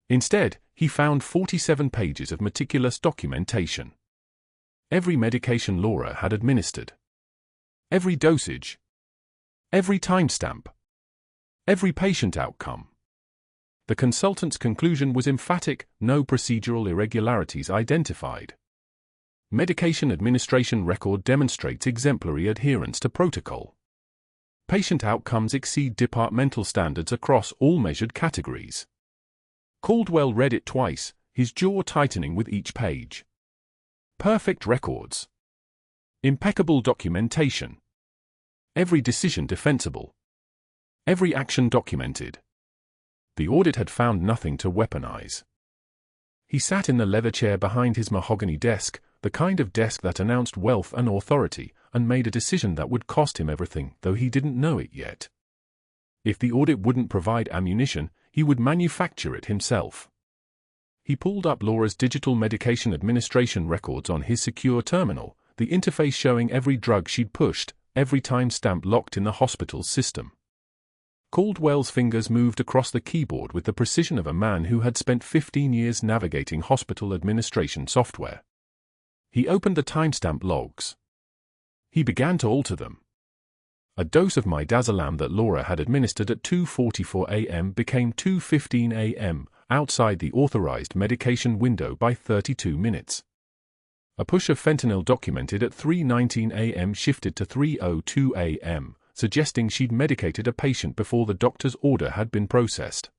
Instead, he found 47 pages of meticulous documentation. Every medication Laura had administered. Every dosage. Every timestamp. Every patient outcome. The consultant's conclusion was emphatic: no procedural irregularities identified. Medication administration record demonstrates exemplary adherence to protocol. Patient outcomes exceed departmental standards across all measured categories. Caldwell read it twice, his jaw tightening with each page. Perfect records. Impeccable documentation. Every decision defensible. Every action documented. The audit had found nothing to weaponize. He sat in the leather chair behind his mahogany desk, the kind of desk that announced wealth and authority, and made a decision that would cost him everything, though he didn't know it yet. If the audit wouldn't provide ammunition, he would manufacture it himself. He pulled up Laura's digital medication administration records on his secure terminal, the interface showing every drug she'd pushed, every timestamp locked in the hospital's system. Caldwell's fingers moved across the keyboard with the precision of a man who had spent 15 years navigating hospital administration software. He opened the timestamp logs. He began to alter them. A dose of midazolam that Laura had administered at 2:44 a.m. became 2:15 a.m., outside the authorized medication window by 32 minutes. A push of fentanyl documented at 3:19 a.m. shifted to 3:02 a.m., suggesting she'd medicated a patient before the doctor's order had been processed.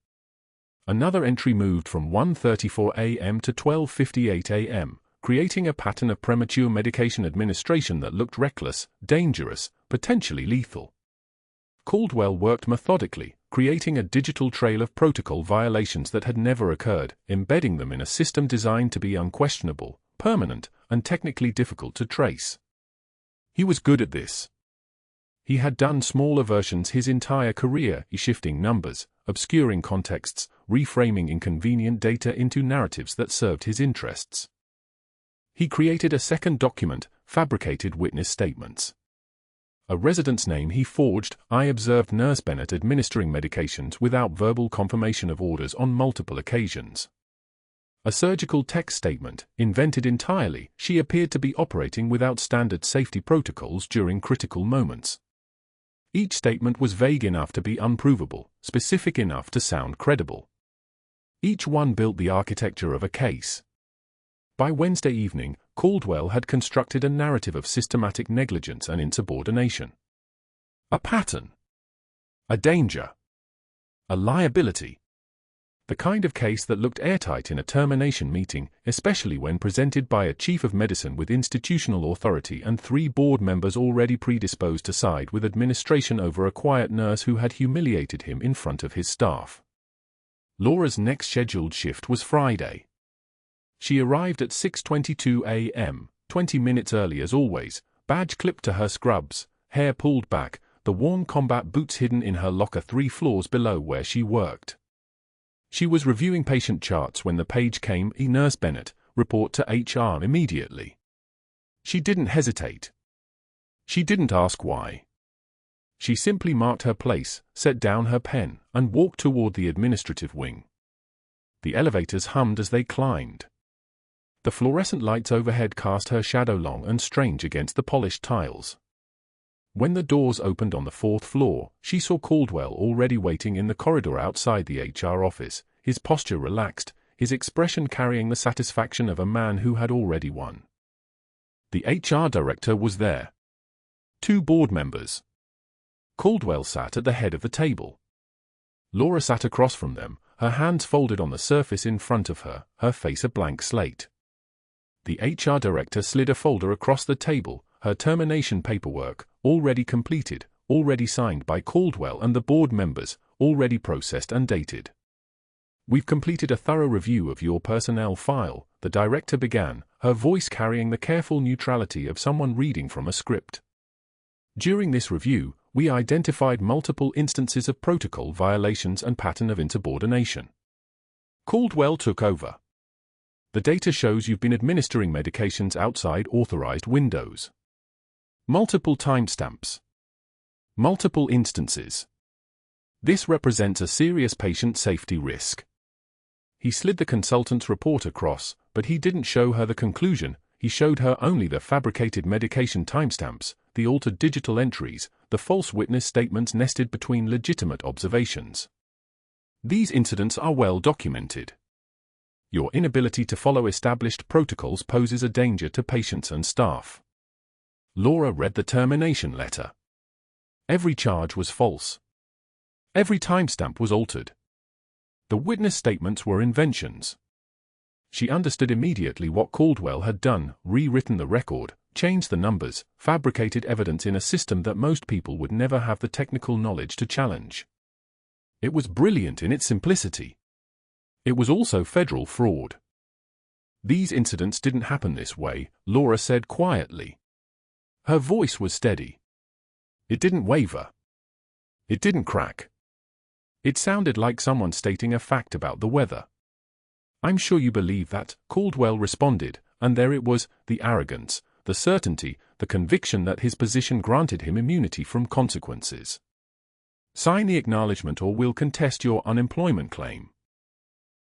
Another entry moved from 1:34 a.m. to 12:58 a.m., creating a pattern of premature medication administration that looked reckless, dangerous, potentially lethal. Caldwell worked methodically, creating a digital trail of protocol violations that had never occurred, embedding them in a system designed to be unquestionable, permanent, and technically difficult to trace. He was good at this. He had done smaller versions his entire career, shifting numbers, obscuring contexts, reframing inconvenient data into narratives that served his interests. He created a second document, fabricated witness statements. A resident's name he forged: "I observed Nurse Bennett administering medications without verbal confirmation of orders on multiple occasions." A surgical text statement, invented entirely: "She appeared to be operating without standard safety protocols during critical moments." Each statement was vague enough to be unprovable, specific enough to sound credible. Each one built the architecture of a case. By Wednesday evening, Caldwell had constructed a narrative of systematic negligence and insubordination. A pattern. A danger. A liability. The kind of case that looked airtight in a termination meeting, especially when presented by a chief of medicine with institutional authority and 3 board members already predisposed to side with administration over a quiet nurse who had humiliated him in front of his staff. Laura's next scheduled shift was Friday. She arrived at 6:22 a.m., 20 minutes early as always, badge clipped to her scrubs, hair pulled back, the worn combat boots hidden in her locker 3 floors below where she worked. She was reviewing patient charts when the page came, "Nurse Bennett, report to HR immediately." She didn't hesitate. She didn't ask why. She simply marked her place, set down her pen, and walked toward the administrative wing. The elevators hummed as they climbed. The fluorescent lights overhead cast her shadow long and strange against the polished tiles. When the doors opened on the 4th floor, she saw Caldwell already waiting in the corridor outside the HR office, his posture relaxed, his expression carrying the satisfaction of a man who had already won. The HR director was there. 2 board members. Caldwell sat at the head of the table. Laura sat across from them, her hands folded on the surface in front of her, her face a blank slate. The HR director slid a folder across the table, her termination paperwork, already completed, already signed by Caldwell and the board members, already processed and dated. "We've completed a thorough review of your personnel file," the director began, her voice carrying the careful neutrality of someone reading from a script. "During this review, we identified multiple instances of protocol violations and pattern of insubordination." Caldwell took over. "The data shows you've been administering medications outside authorized windows. Multiple timestamps. Multiple instances. This represents a serious patient safety risk." He slid the consultant's report across, but he didn't show her the conclusion, he showed her only the fabricated medication timestamps, the altered digital entries, the false witness statements nested between legitimate observations. "These incidents are well documented. Your inability to follow established protocols poses a danger to patients and staff." Laura read the termination letter. Every charge was false. Every timestamp was altered. The witness statements were inventions. She understood immediately what Caldwell had done, rewritten the record, changed the numbers, fabricated evidence in a system that most people would never have the technical knowledge to challenge. It was brilliant in its simplicity. It was also federal fraud. "These incidents didn't happen this way," Laura said quietly. Her voice was steady. It didn't waver. It didn't crack. It sounded like someone stating a fact about the weather. "I'm sure you believe that," Caldwell responded, and there it was, the arrogance, the certainty, the conviction that his position granted him immunity from consequences. "Sign the acknowledgement or we'll contest your unemployment claim.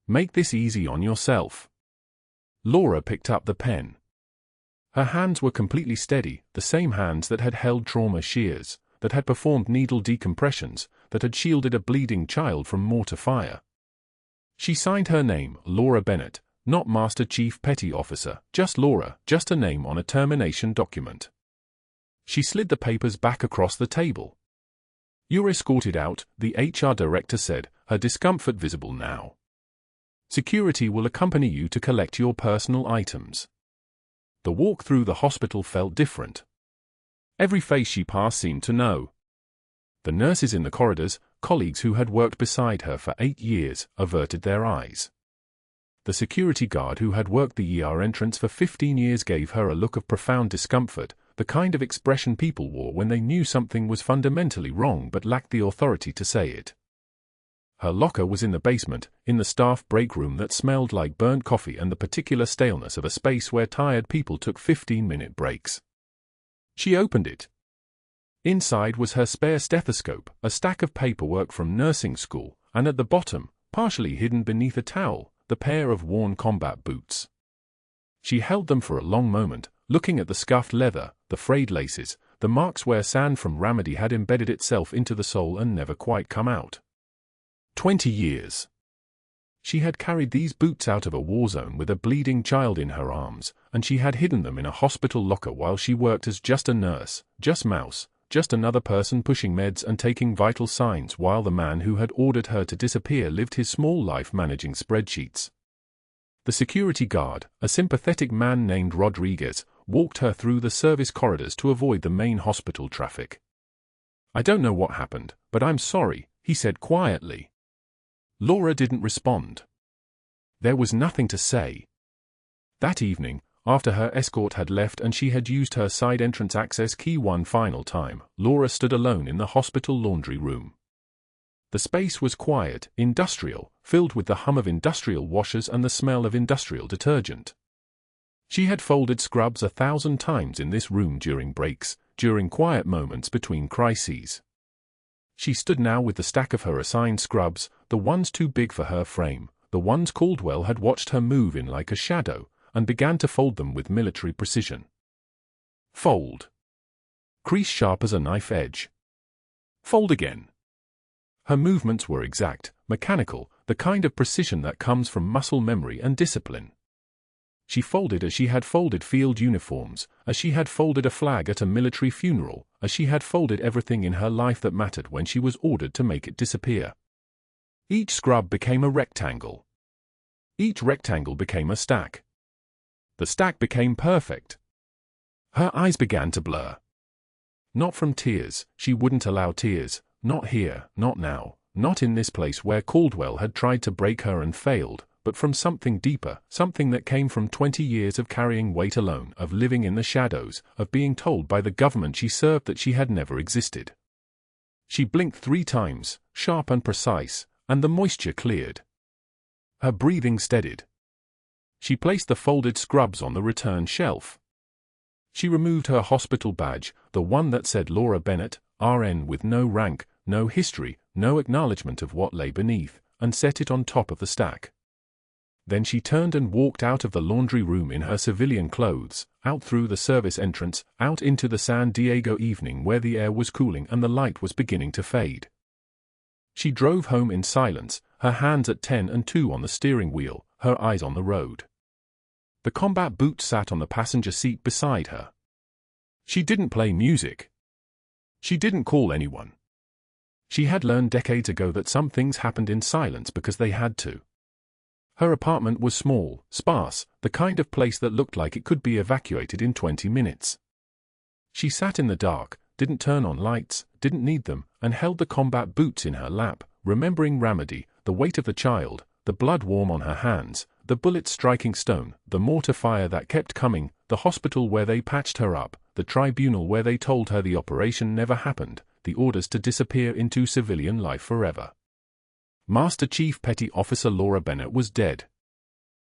Make this easy on yourself." Laura picked up the pen. Her hands were completely steady, the same hands that had held trauma shears, that had performed needle decompressions, that had shielded a bleeding child from mortar fire. She signed her name, Laura Bennett, not Master Chief Petty Officer, just Laura, just a name on a termination document. She slid the papers back across the table. "You're escorted out," the HR director said, her discomfort visible now. "Security will accompany you to collect your personal items." The walk through the hospital felt different. Every face she passed seemed to know. The nurses in the corridors, colleagues who had worked beside her for 8 years, averted their eyes. The security guard who had worked the ER entrance for 15 years gave her a look of profound discomfort, the kind of expression people wore when they knew something was fundamentally wrong but lacked the authority to say it. Her locker was in the basement, in the staff break room that smelled like burnt coffee and the particular staleness of a space where tired people took 15-minute breaks. She opened it. Inside was her spare stethoscope, a stack of paperwork from nursing school, and at the bottom, partially hidden beneath a towel, the pair of worn combat boots. She held them for a long moment, looking at the scuffed leather, the frayed laces, the marks where sand from Ramadi had embedded itself into the sole and never quite come out. 20 years. She had carried these boots out of a war zone with a bleeding child in her arms, and she had hidden them in a hospital locker while she worked as just a nurse, just mouse, just another person pushing meds and taking vital signs while the man who had ordered her to disappear lived his small life managing spreadsheets. The security guard, a sympathetic man named Rodriguez, walked her through the service corridors to avoid the main hospital traffic. "I don't know what happened, but I'm sorry," he said quietly. Laura didn't respond. There was nothing to say. That evening, after her escort had left and she had used her side entrance access key one final time, Laura stood alone in the hospital laundry room. The space was quiet, industrial, filled with the hum of industrial washers and the smell of industrial detergent. She had folded scrubs 1,000 times in this room during breaks, during quiet moments between crises. She stood now with the stack of her assigned scrubs, the ones too big for her frame, the ones Caldwell had watched her move in like a shadow, and began to fold them with military precision. Fold. Crease sharp as a knife edge. Fold again. Her movements were exact, mechanical, the kind of precision that comes from muscle memory and discipline. She folded as she had folded field uniforms, as she had folded a flag at a military funeral, as she had folded everything in her life that mattered when she was ordered to make it disappear. Each scrub became a rectangle. Each rectangle became a stack. The stack became perfect. Her eyes began to blur. Not from tears, she wouldn't allow tears, not here, not now, not in this place where Caldwell had tried to break her and failed, but from something deeper, something that came from 20 years of carrying weight alone, of living in the shadows, of being told by the government she served that she had never existed. She blinked 3 times, sharp and precise, and the moisture cleared. Her breathing steadied. She placed the folded scrubs on the return shelf. She removed her hospital badge, the one that said Laura Bennett, RN, with no rank, no history, no acknowledgement of what lay beneath, and set it on top of the stack. Then she turned and walked out of the laundry room in her civilian clothes, out through the service entrance, out into the San Diego evening where the air was cooling and the light was beginning to fade. She drove home in silence, her hands at 10 and 2 on the steering wheel, her eyes on the road. The combat boot sat on the passenger seat beside her. She didn't play music. She didn't call anyone. She had learned decades ago that some things happened in silence because they had to. Her apartment was small, sparse, the kind of place that looked like it could be evacuated in 20 minutes. She sat in the dark, didn't turn on lights, didn't need them, and held the combat boots in her lap, remembering Ramadi, the weight of the child, the blood warm on her hands, the bullets striking stone, the mortar fire that kept coming, the hospital where they patched her up, the tribunal where they told her the operation never happened, the orders to disappear into civilian life forever. Master Chief Petty Officer Laura Bennett was dead.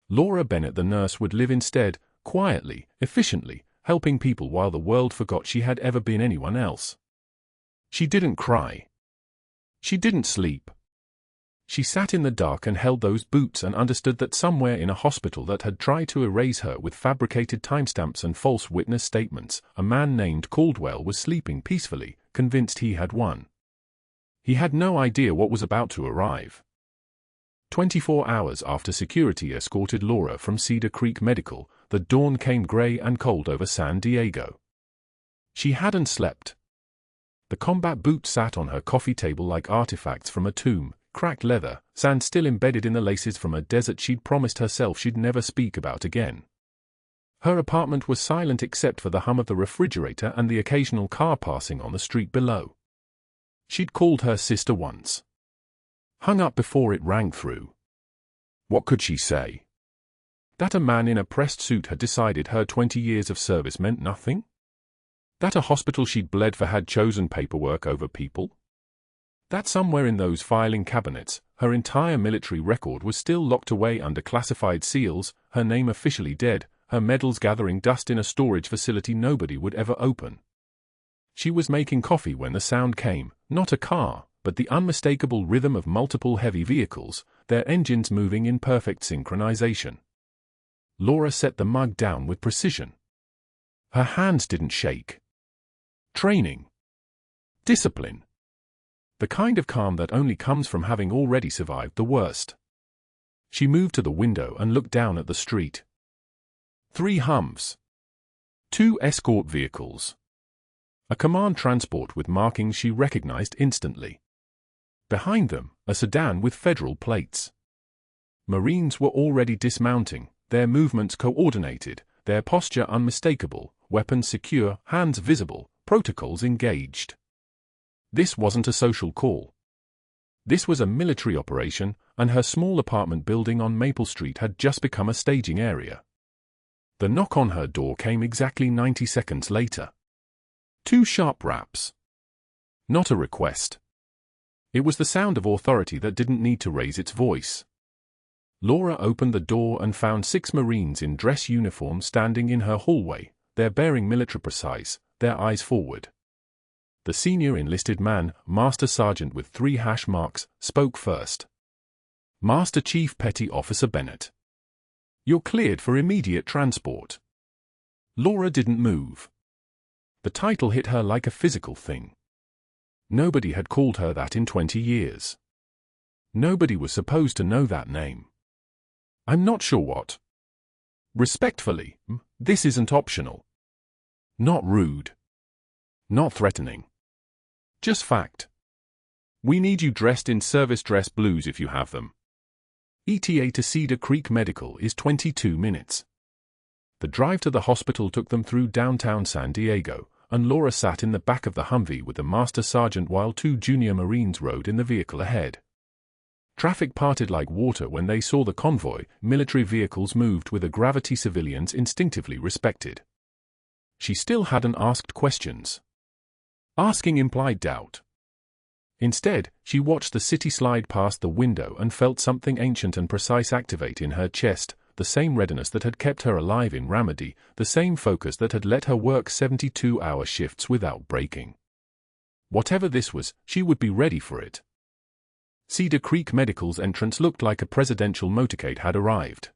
Laura Bennett the nurse would live instead, quietly, efficiently, helping people while the world forgot she had ever been anyone else. She didn't cry. She didn't sleep. She sat in the dark and held those boots and understood that somewhere in a hospital that had tried to erase her with fabricated timestamps and false witness statements, a man named Caldwell was sleeping peacefully, convinced he had won. He had no idea what was about to arrive. 24 hours after security escorted Laura from Cedar Creek Medical, the dawn came gray and cold over San Diego. She hadn't slept. The combat boot sat on her coffee table like artifacts from a tomb, cracked leather, sand still embedded in the laces from a desert she'd promised herself she'd never speak about again. Her apartment was silent except for the hum of the refrigerator and the occasional car passing on the street below. She'd called her sister once. Hung up before it rang through. What could she say? That a man in a pressed suit had decided her 20 years of service meant nothing? That a hospital she'd bled for had chosen paperwork over people? That somewhere in those filing cabinets, her entire military record was still locked away under classified seals, her name officially dead, her medals gathering dust in a storage facility nobody would ever open. She was making coffee when the sound came, not a car, but the unmistakable rhythm of multiple heavy vehicles, their engines moving in perfect synchronization. Laura set the mug down with precision. Her hands didn't shake. Training. Discipline. The kind of calm that only comes from having already survived the worst. She moved to the window and looked down at the street. 3 Humvs. 2 escort vehicles. A command transport with markings she recognized instantly. Behind them, a sedan with federal plates. Marines were already dismounting, their movements coordinated, their posture unmistakable, weapons secure, hands visible, protocols engaged. This wasn't a social call. This was a military operation, and her small apartment building on Maple Street had just become a staging area. The knock on her door came exactly 90 seconds later. 2 sharp raps. Not a request. It was the sound of authority that didn't need to raise its voice. Laura opened the door and found 6 Marines in dress uniform standing in her hallway, their bearing military precise, their eyes forward. The senior enlisted man, Master Sergeant with 3 hash marks, spoke first. Master Chief Petty Officer Bennett. You're cleared for immediate transport. Laura didn't move. The title hit her like a physical thing. Nobody had called her that in 20 years. Nobody was supposed to know that name. I'm not sure what. Respectfully, this isn't optional. Not rude. Not threatening. Just fact. We need you dressed in service dress blues if you have them. ETA to Cedar Creek Medical is 22 minutes. The drive to the hospital took them through downtown San Diego, and Laura sat in the back of the Humvee with the Master Sergeant while 2 junior Marines rode in the vehicle ahead. Traffic parted like water when they saw the convoy. Military vehicles moved with a gravity civilians instinctively respected. She still hadn't asked questions. Asking implied doubt. Instead, she watched the city slide past the window and felt something ancient and precise activate in her chest, the same readiness that had kept her alive in Ramadi, the same focus that had let her work 72-hour shifts without breaking. Whatever this was, she would be ready for it. Cedar Creek Medical's entrance looked like a presidential motorcade had arrived.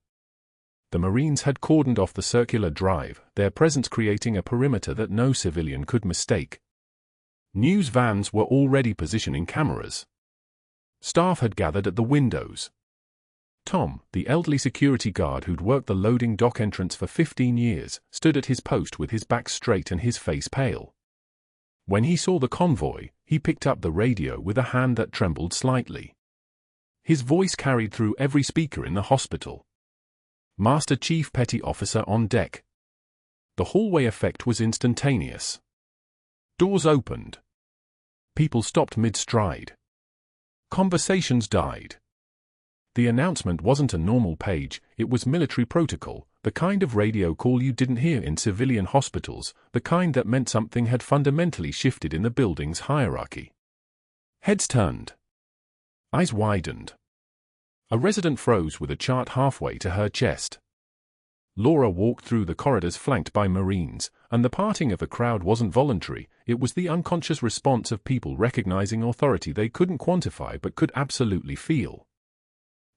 The Marines had cordoned off the circular drive, their presence creating a perimeter that no civilian could mistake. News vans were already positioning cameras. Staff had gathered at the windows. Tom, the elderly security guard who'd worked the loading dock entrance for 15 years, stood at his post with his back straight and his face pale. When he saw the convoy, he picked up the radio with a hand that trembled slightly. His voice carried through every speaker in the hospital. Master Chief Petty Officer on deck. The hallway effect was instantaneous. Doors opened. People stopped mid-stride. Conversations died. The announcement wasn't a normal page, it was military protocol, the kind of radio call you didn't hear in civilian hospitals, the kind that meant something had fundamentally shifted in the building's hierarchy. Heads turned. Eyes widened. A resident froze with a chart halfway to her chest. Laura walked through the corridors flanked by Marines, and the parting of the crowd wasn't voluntary, it was the unconscious response of people recognizing authority they couldn't quantify but could absolutely feel.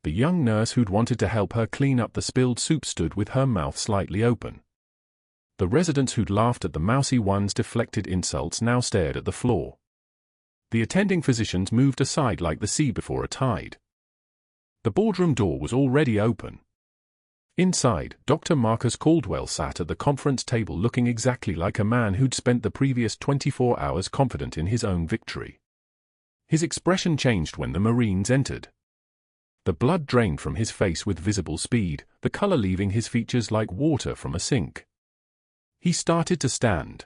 The young nurse who'd wanted to help her clean up the spilled soup stood with her mouth slightly open. The residents who'd laughed at the mousy one's deflected insults now stared at the floor. The attending physicians moved aside like the sea before a tide. The boardroom door was already open. Inside, Dr. Marcus Caldwell sat at the conference table looking exactly like a man who'd spent the previous 24 hours confident in his own victory. His expression changed when the Marines entered. The blood drained from his face with visible speed, the color leaving his features like water from a sink. He started to stand.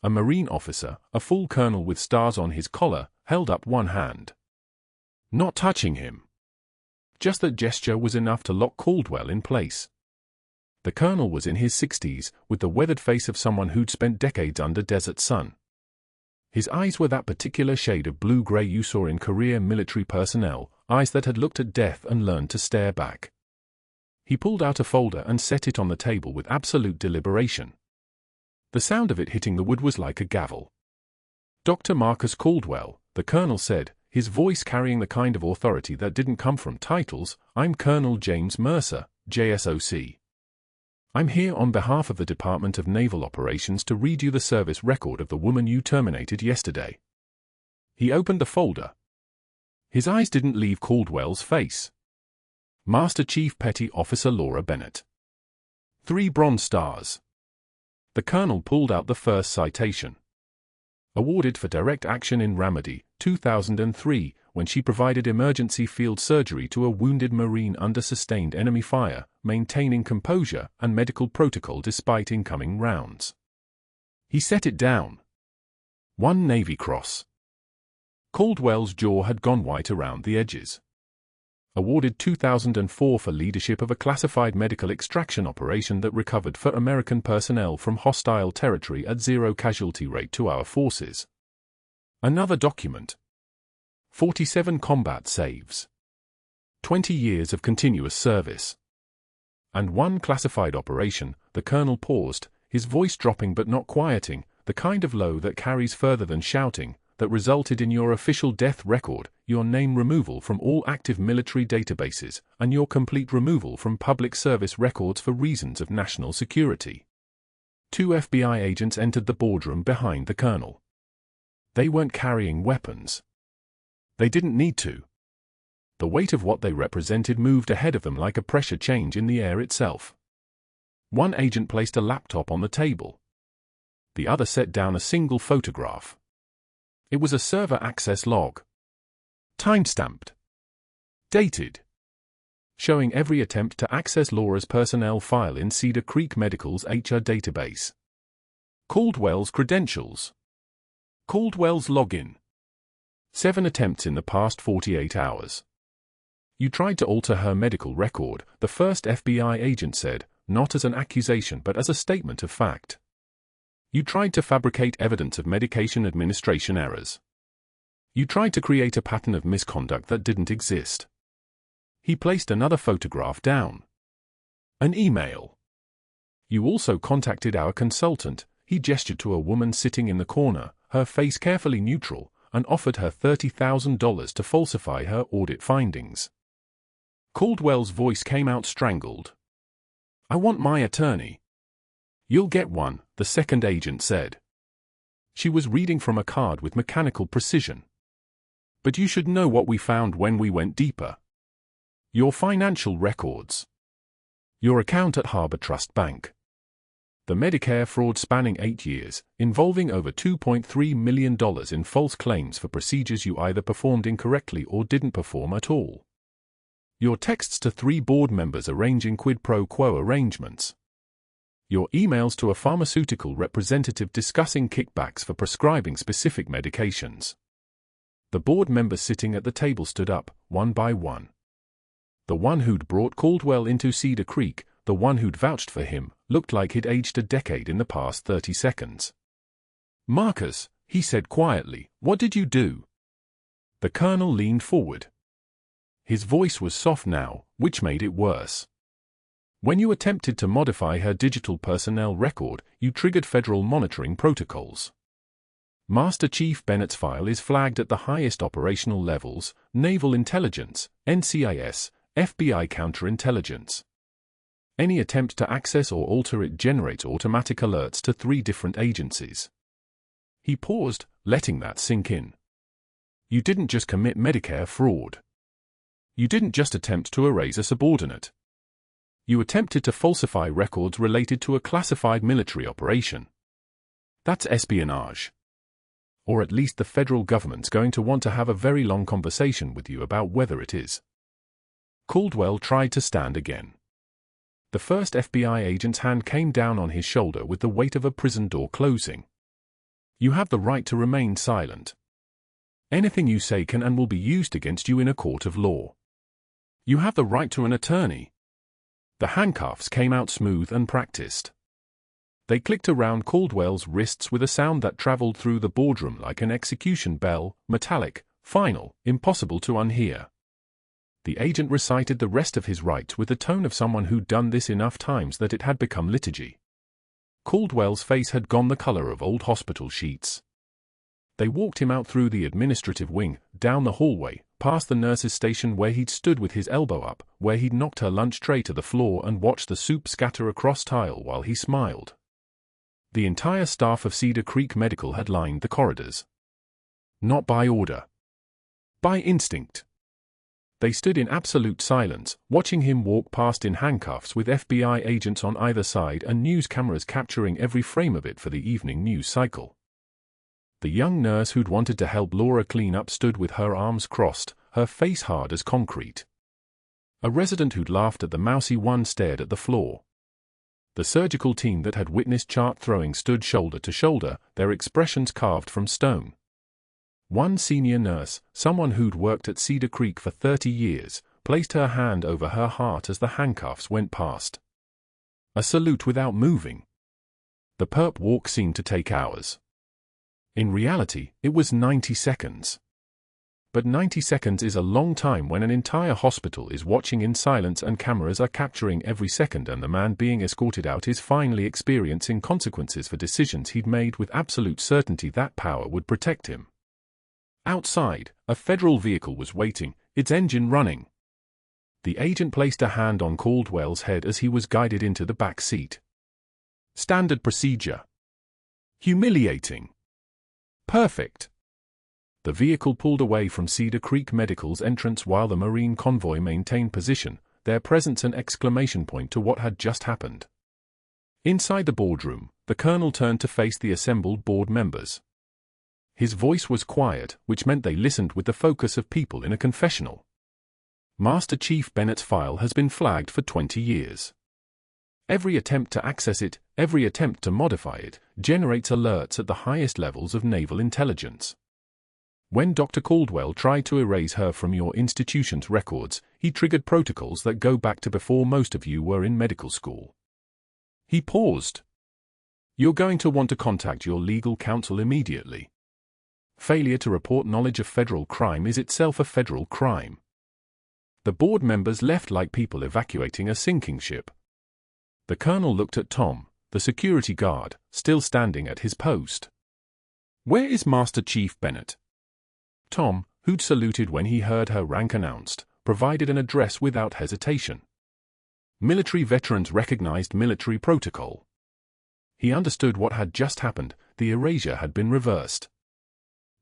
A Marine officer, a full colonel with stars on his collar, held up one hand. Not touching him. Just that gesture was enough to lock Caldwell in place. The colonel was in his 60s, with the weathered face of someone who'd spent decades under desert sun. His eyes were that particular shade of blue-gray you saw in career military personnel, eyes that had looked at death and learned to stare back. He pulled out a folder and set it on the table with absolute deliberation. The sound of it hitting the wood was like a gavel. Dr. Marcus Caldwell, the colonel said, his voice carrying the kind of authority that didn't come from titles, I'm Colonel James Mercer, JSOC. I'm here on behalf of the Department of Naval Operations to read you the service record of the woman you terminated yesterday. He opened the folder. His eyes didn't leave Caldwell's face. Master Chief Petty Officer Laura Bennett. 3 Bronze Stars. The colonel pulled out the first citation. Awarded for direct action in Ramadi, 2003, when she provided emergency field surgery to a wounded Marine under sustained enemy fire, maintaining composure and medical protocol despite incoming rounds. He set it down. 1 Navy Cross. Caldwell's jaw had gone white around the edges. Awarded 2004 for leadership of a classified medical extraction operation that recovered for American personnel from hostile territory at zero casualty rate to our forces. Another document. 47 combat saves. 20 years of continuous service. And one classified operation. The colonel paused, his voice dropping but not quieting, the kind of low that carries further than shouting, that resulted in your official death record, your name removal from all active military databases, and your complete removal from public service records for reasons of national security. 2 FBI agents entered the boardroom behind the colonel. They weren't carrying weapons. They didn't need to. The weight of what they represented moved ahead of them like a pressure change in the air itself. One agent placed a laptop on the table. The other set down a single photograph. It was a server access log. Time-stamped. Dated. Showing every attempt to access Laura's personnel file in Cedar Creek Medical's HR database. Caldwell's credentials. Caldwell's login. 7 attempts in the past 48 hours. You tried to alter her medical record, the first FBI agent said, not as an accusation but as a statement of fact. You tried to fabricate evidence of medication administration errors. You tried to create a pattern of misconduct that didn't exist. He placed another photograph down. An email. You also contacted our consultant. He gestured to a woman sitting in the corner, her face carefully neutral, and offered her $30,000 to falsify her audit findings. Caldwell's voice came out strangled. I want my attorney. You'll get one, the second agent said. She was reading from a card with mechanical precision. But you should know what we found when we went deeper. Your financial records. Your account at Harbor Trust Bank. The Medicare fraud spanning 8 years, involving over $2.3 million in false claims for procedures you either performed incorrectly or didn't perform at all. Your texts to 3 board members arranging quid pro quo arrangements. Your emails to a pharmaceutical representative discussing kickbacks for prescribing specific medications. The board members sitting at the table stood up, one by one. The one who'd brought Caldwell into Cedar Creek, the one who'd vouched for him, looked like he'd aged a decade in the past 30 seconds. Marcus, he said quietly, what did you do? The colonel leaned forward. His voice was soft now, which made it worse. When you attempted to modify her digital personnel record, you triggered federal monitoring protocols. Master Chief Bennett's file is flagged at the highest operational levels: Naval Intelligence, NCIS, FBI Counterintelligence. Any attempt to access or alter it generates automatic alerts to 3 different agencies. He paused, letting that sink in. You didn't just commit Medicare fraud. You didn't just attempt to erase a subordinate. You attempted to falsify records related to a classified military operation. That's espionage. Or at least the federal government's going to want to have a very long conversation with you about whether it is. Caldwell tried to stand again. The first FBI agent's hand came down on his shoulder with the weight of a prison door closing. You have the right to remain silent. Anything you say can and will be used against you in a court of law. You have the right to an attorney. The handcuffs came out smooth and practiced. They clicked around Caldwell's wrists with a sound that traveled through the boardroom like an execution bell, metallic, final, impossible to unhear. The agent recited the rest of his rights with the tone of someone who'd done this enough times that it had become liturgy. Caldwell's face had gone the color of old hospital sheets. They walked him out through the administrative wing, down the hallway, past the nurse's station where he'd stood with his elbow up, where he'd knocked her lunch tray to the floor and watched the soup scatter across tile while he smiled. The entire staff of Cedar Creek Medical had lined the corridors. Not by order. By instinct. They stood in absolute silence, watching him walk past in handcuffs with FBI agents on either side and news cameras capturing every frame of it for the evening news cycle. The young nurse who'd wanted to help Laura clean up stood with her arms crossed, her face hard as concrete. A resident who'd laughed at the mousy one stared at the floor. The surgical team that had witnessed chart throwing stood shoulder to shoulder, their expressions carved from stone. One senior nurse, someone who'd worked at Cedar Creek for 30 years, placed her hand over her heart as the handcuffs went past. A salute without moving. The perp walk seemed to take hours. In reality, it was 90 seconds. But 90 seconds is a long time when an entire hospital is watching in silence and cameras are capturing every second, and the man being escorted out is finally experiencing consequences for decisions he'd made with absolute certainty that power would protect him. Outside, a federal vehicle was waiting, its engine running. The agent placed a hand on Caldwell's head as he was guided into the back seat. Standard procedure. Humiliating. Perfect. The vehicle pulled away from Cedar Creek Medical's entrance while the Marine convoy maintained position, their presence an exclamation point to what had just happened. Inside the boardroom, the colonel turned to face the assembled board members. His voice was quiet, which meant they listened with the focus of people in a confessional. Master Chief Bennett's file has been flagged for 20 years. Every attempt to access it, every attempt to modify it, generates alerts at the highest levels of naval intelligence. When Dr. Caldwell tried to erase her from your institution's records, he triggered protocols that go back to before most of you were in medical school. He paused. You're going to want to contact your legal counsel immediately. Failure to report knowledge of federal crime is itself a federal crime. The board members left like people evacuating a sinking ship. The colonel looked at Tom, the security guard, still standing at his post. Where is Master Chief Bennett? Tom, who'd saluted when he heard her rank announced, provided an address without hesitation. Military veterans recognized military protocol. He understood what had just happened. The erasure had been reversed.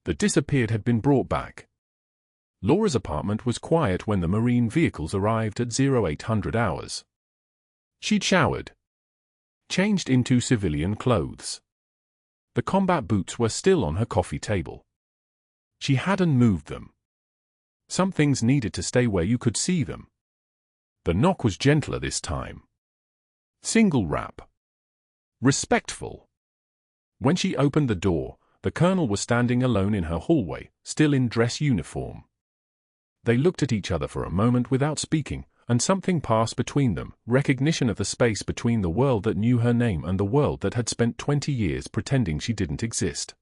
The disappeared had been brought back. Laura's apartment was quiet when the Marine vehicles arrived at 0800 hours. She'd showered. Changed into civilian clothes. The combat boots were still on her coffee table. She hadn't moved them. Some things needed to stay where you could see them. The knock was gentler this time. Single rap. Respectful. When she opened the door, the colonel was standing alone in her hallway, still in dress uniform. They looked at each other for a moment without speaking, and something passed between them, recognition of the space between the world that knew her name and the world that had spent 20 years pretending she didn't exist.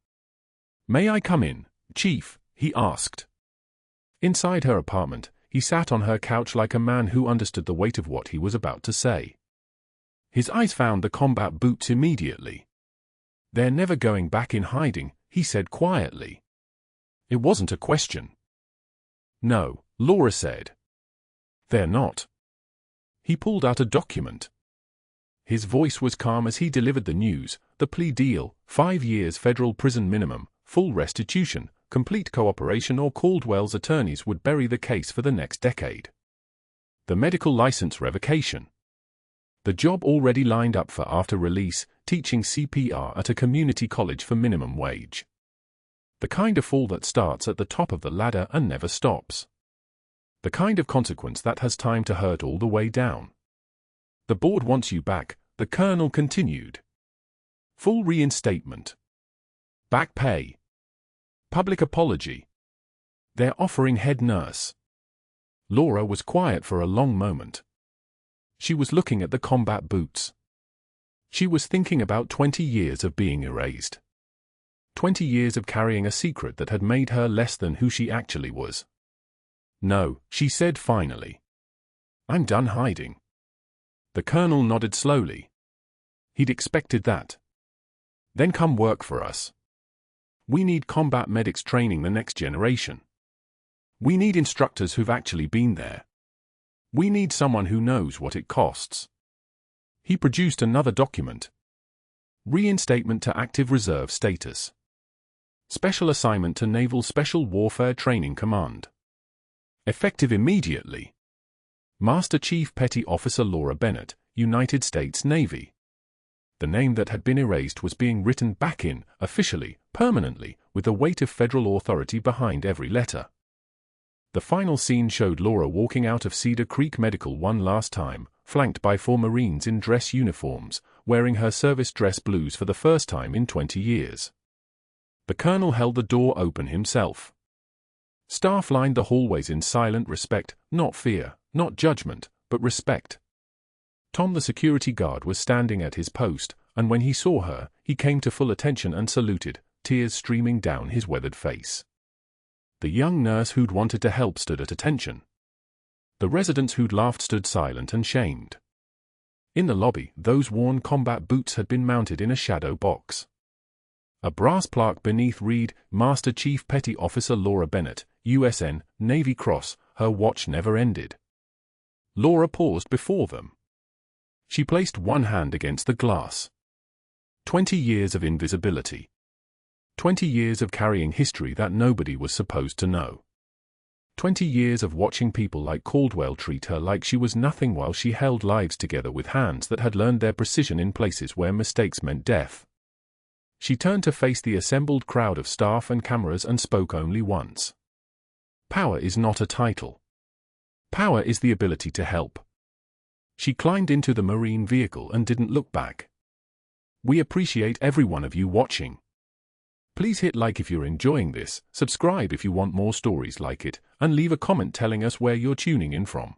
May I come in, Chief? He asked. Inside her apartment, he sat on her couch like a man who understood the weight of what he was about to say. His eyes found the combat boots immediately. They're never going back in hiding, he said quietly. It wasn't a question. No, Laura said. They're not. He pulled out a document. His voice was calm as he delivered the news, the plea deal, 5 years federal prison minimum, full restitution, complete cooperation, or Caldwell's attorneys would bury the case for the next decade. The medical license revocation. The job already lined up for after release, teaching CPR at a community college for minimum wage. The kind of fall that starts at the top of the ladder and never stops. The kind of consequence that has time to hurt all the way down. The board wants you back, the colonel continued. Full reinstatement. Back pay. Public apology. They're offering head nurse. Laura was quiet for a long moment. She was looking at the combat boots. She was thinking about 20 years of being erased. 20 years of carrying a secret that had made her less than who she actually was. No, she said finally. I'm done hiding. The colonel nodded slowly. He'd expected that. Then come work for us. We need combat medics training the next generation. We need instructors who've actually been there. We need someone who knows what it costs. He produced another document. Reinstatement to active reserve status. Special assignment to Naval Special Warfare Training Command. Effective immediately. Master Chief Petty Officer Laura Bennett, United States Navy. The name that had been erased was being written back in, officially, permanently, with the weight of federal authority behind every letter. The final scene showed Laura walking out of Cedar Creek Medical one last time, flanked by 4 Marines in dress uniforms, wearing her service dress blues for the first time in 20 years. The colonel held the door open himself. Staff lined the hallways in silent respect, not fear, not judgment, but respect. Tom the security guard was standing at his post, and when he saw her, he came to full attention and saluted, tears streaming down his weathered face. The young nurse who'd wanted to help stood at attention. The residents who'd laughed stood silent and shamed. In the lobby, those worn combat boots had been mounted in a shadow box. A brass plaque beneath read, Master Chief Petty Officer Laura Bennett, USN, Navy Cross, her watch never ended. Laura paused before them. She placed one hand against the glass. 20 years of invisibility. 20 years of carrying history that nobody was supposed to know. 20 years of watching people like Caldwell treat her like she was nothing while she held lives together with hands that had learned their precision in places where mistakes meant death. She turned to face the assembled crowd of staff and cameras and spoke only once. Power is not a title. Power is the ability to help. She climbed into the Marine vehicle and didn't look back. We appreciate every one of you watching. Please hit like if you're enjoying this, subscribe if you want more stories like it, and leave a comment telling us where you're tuning in from.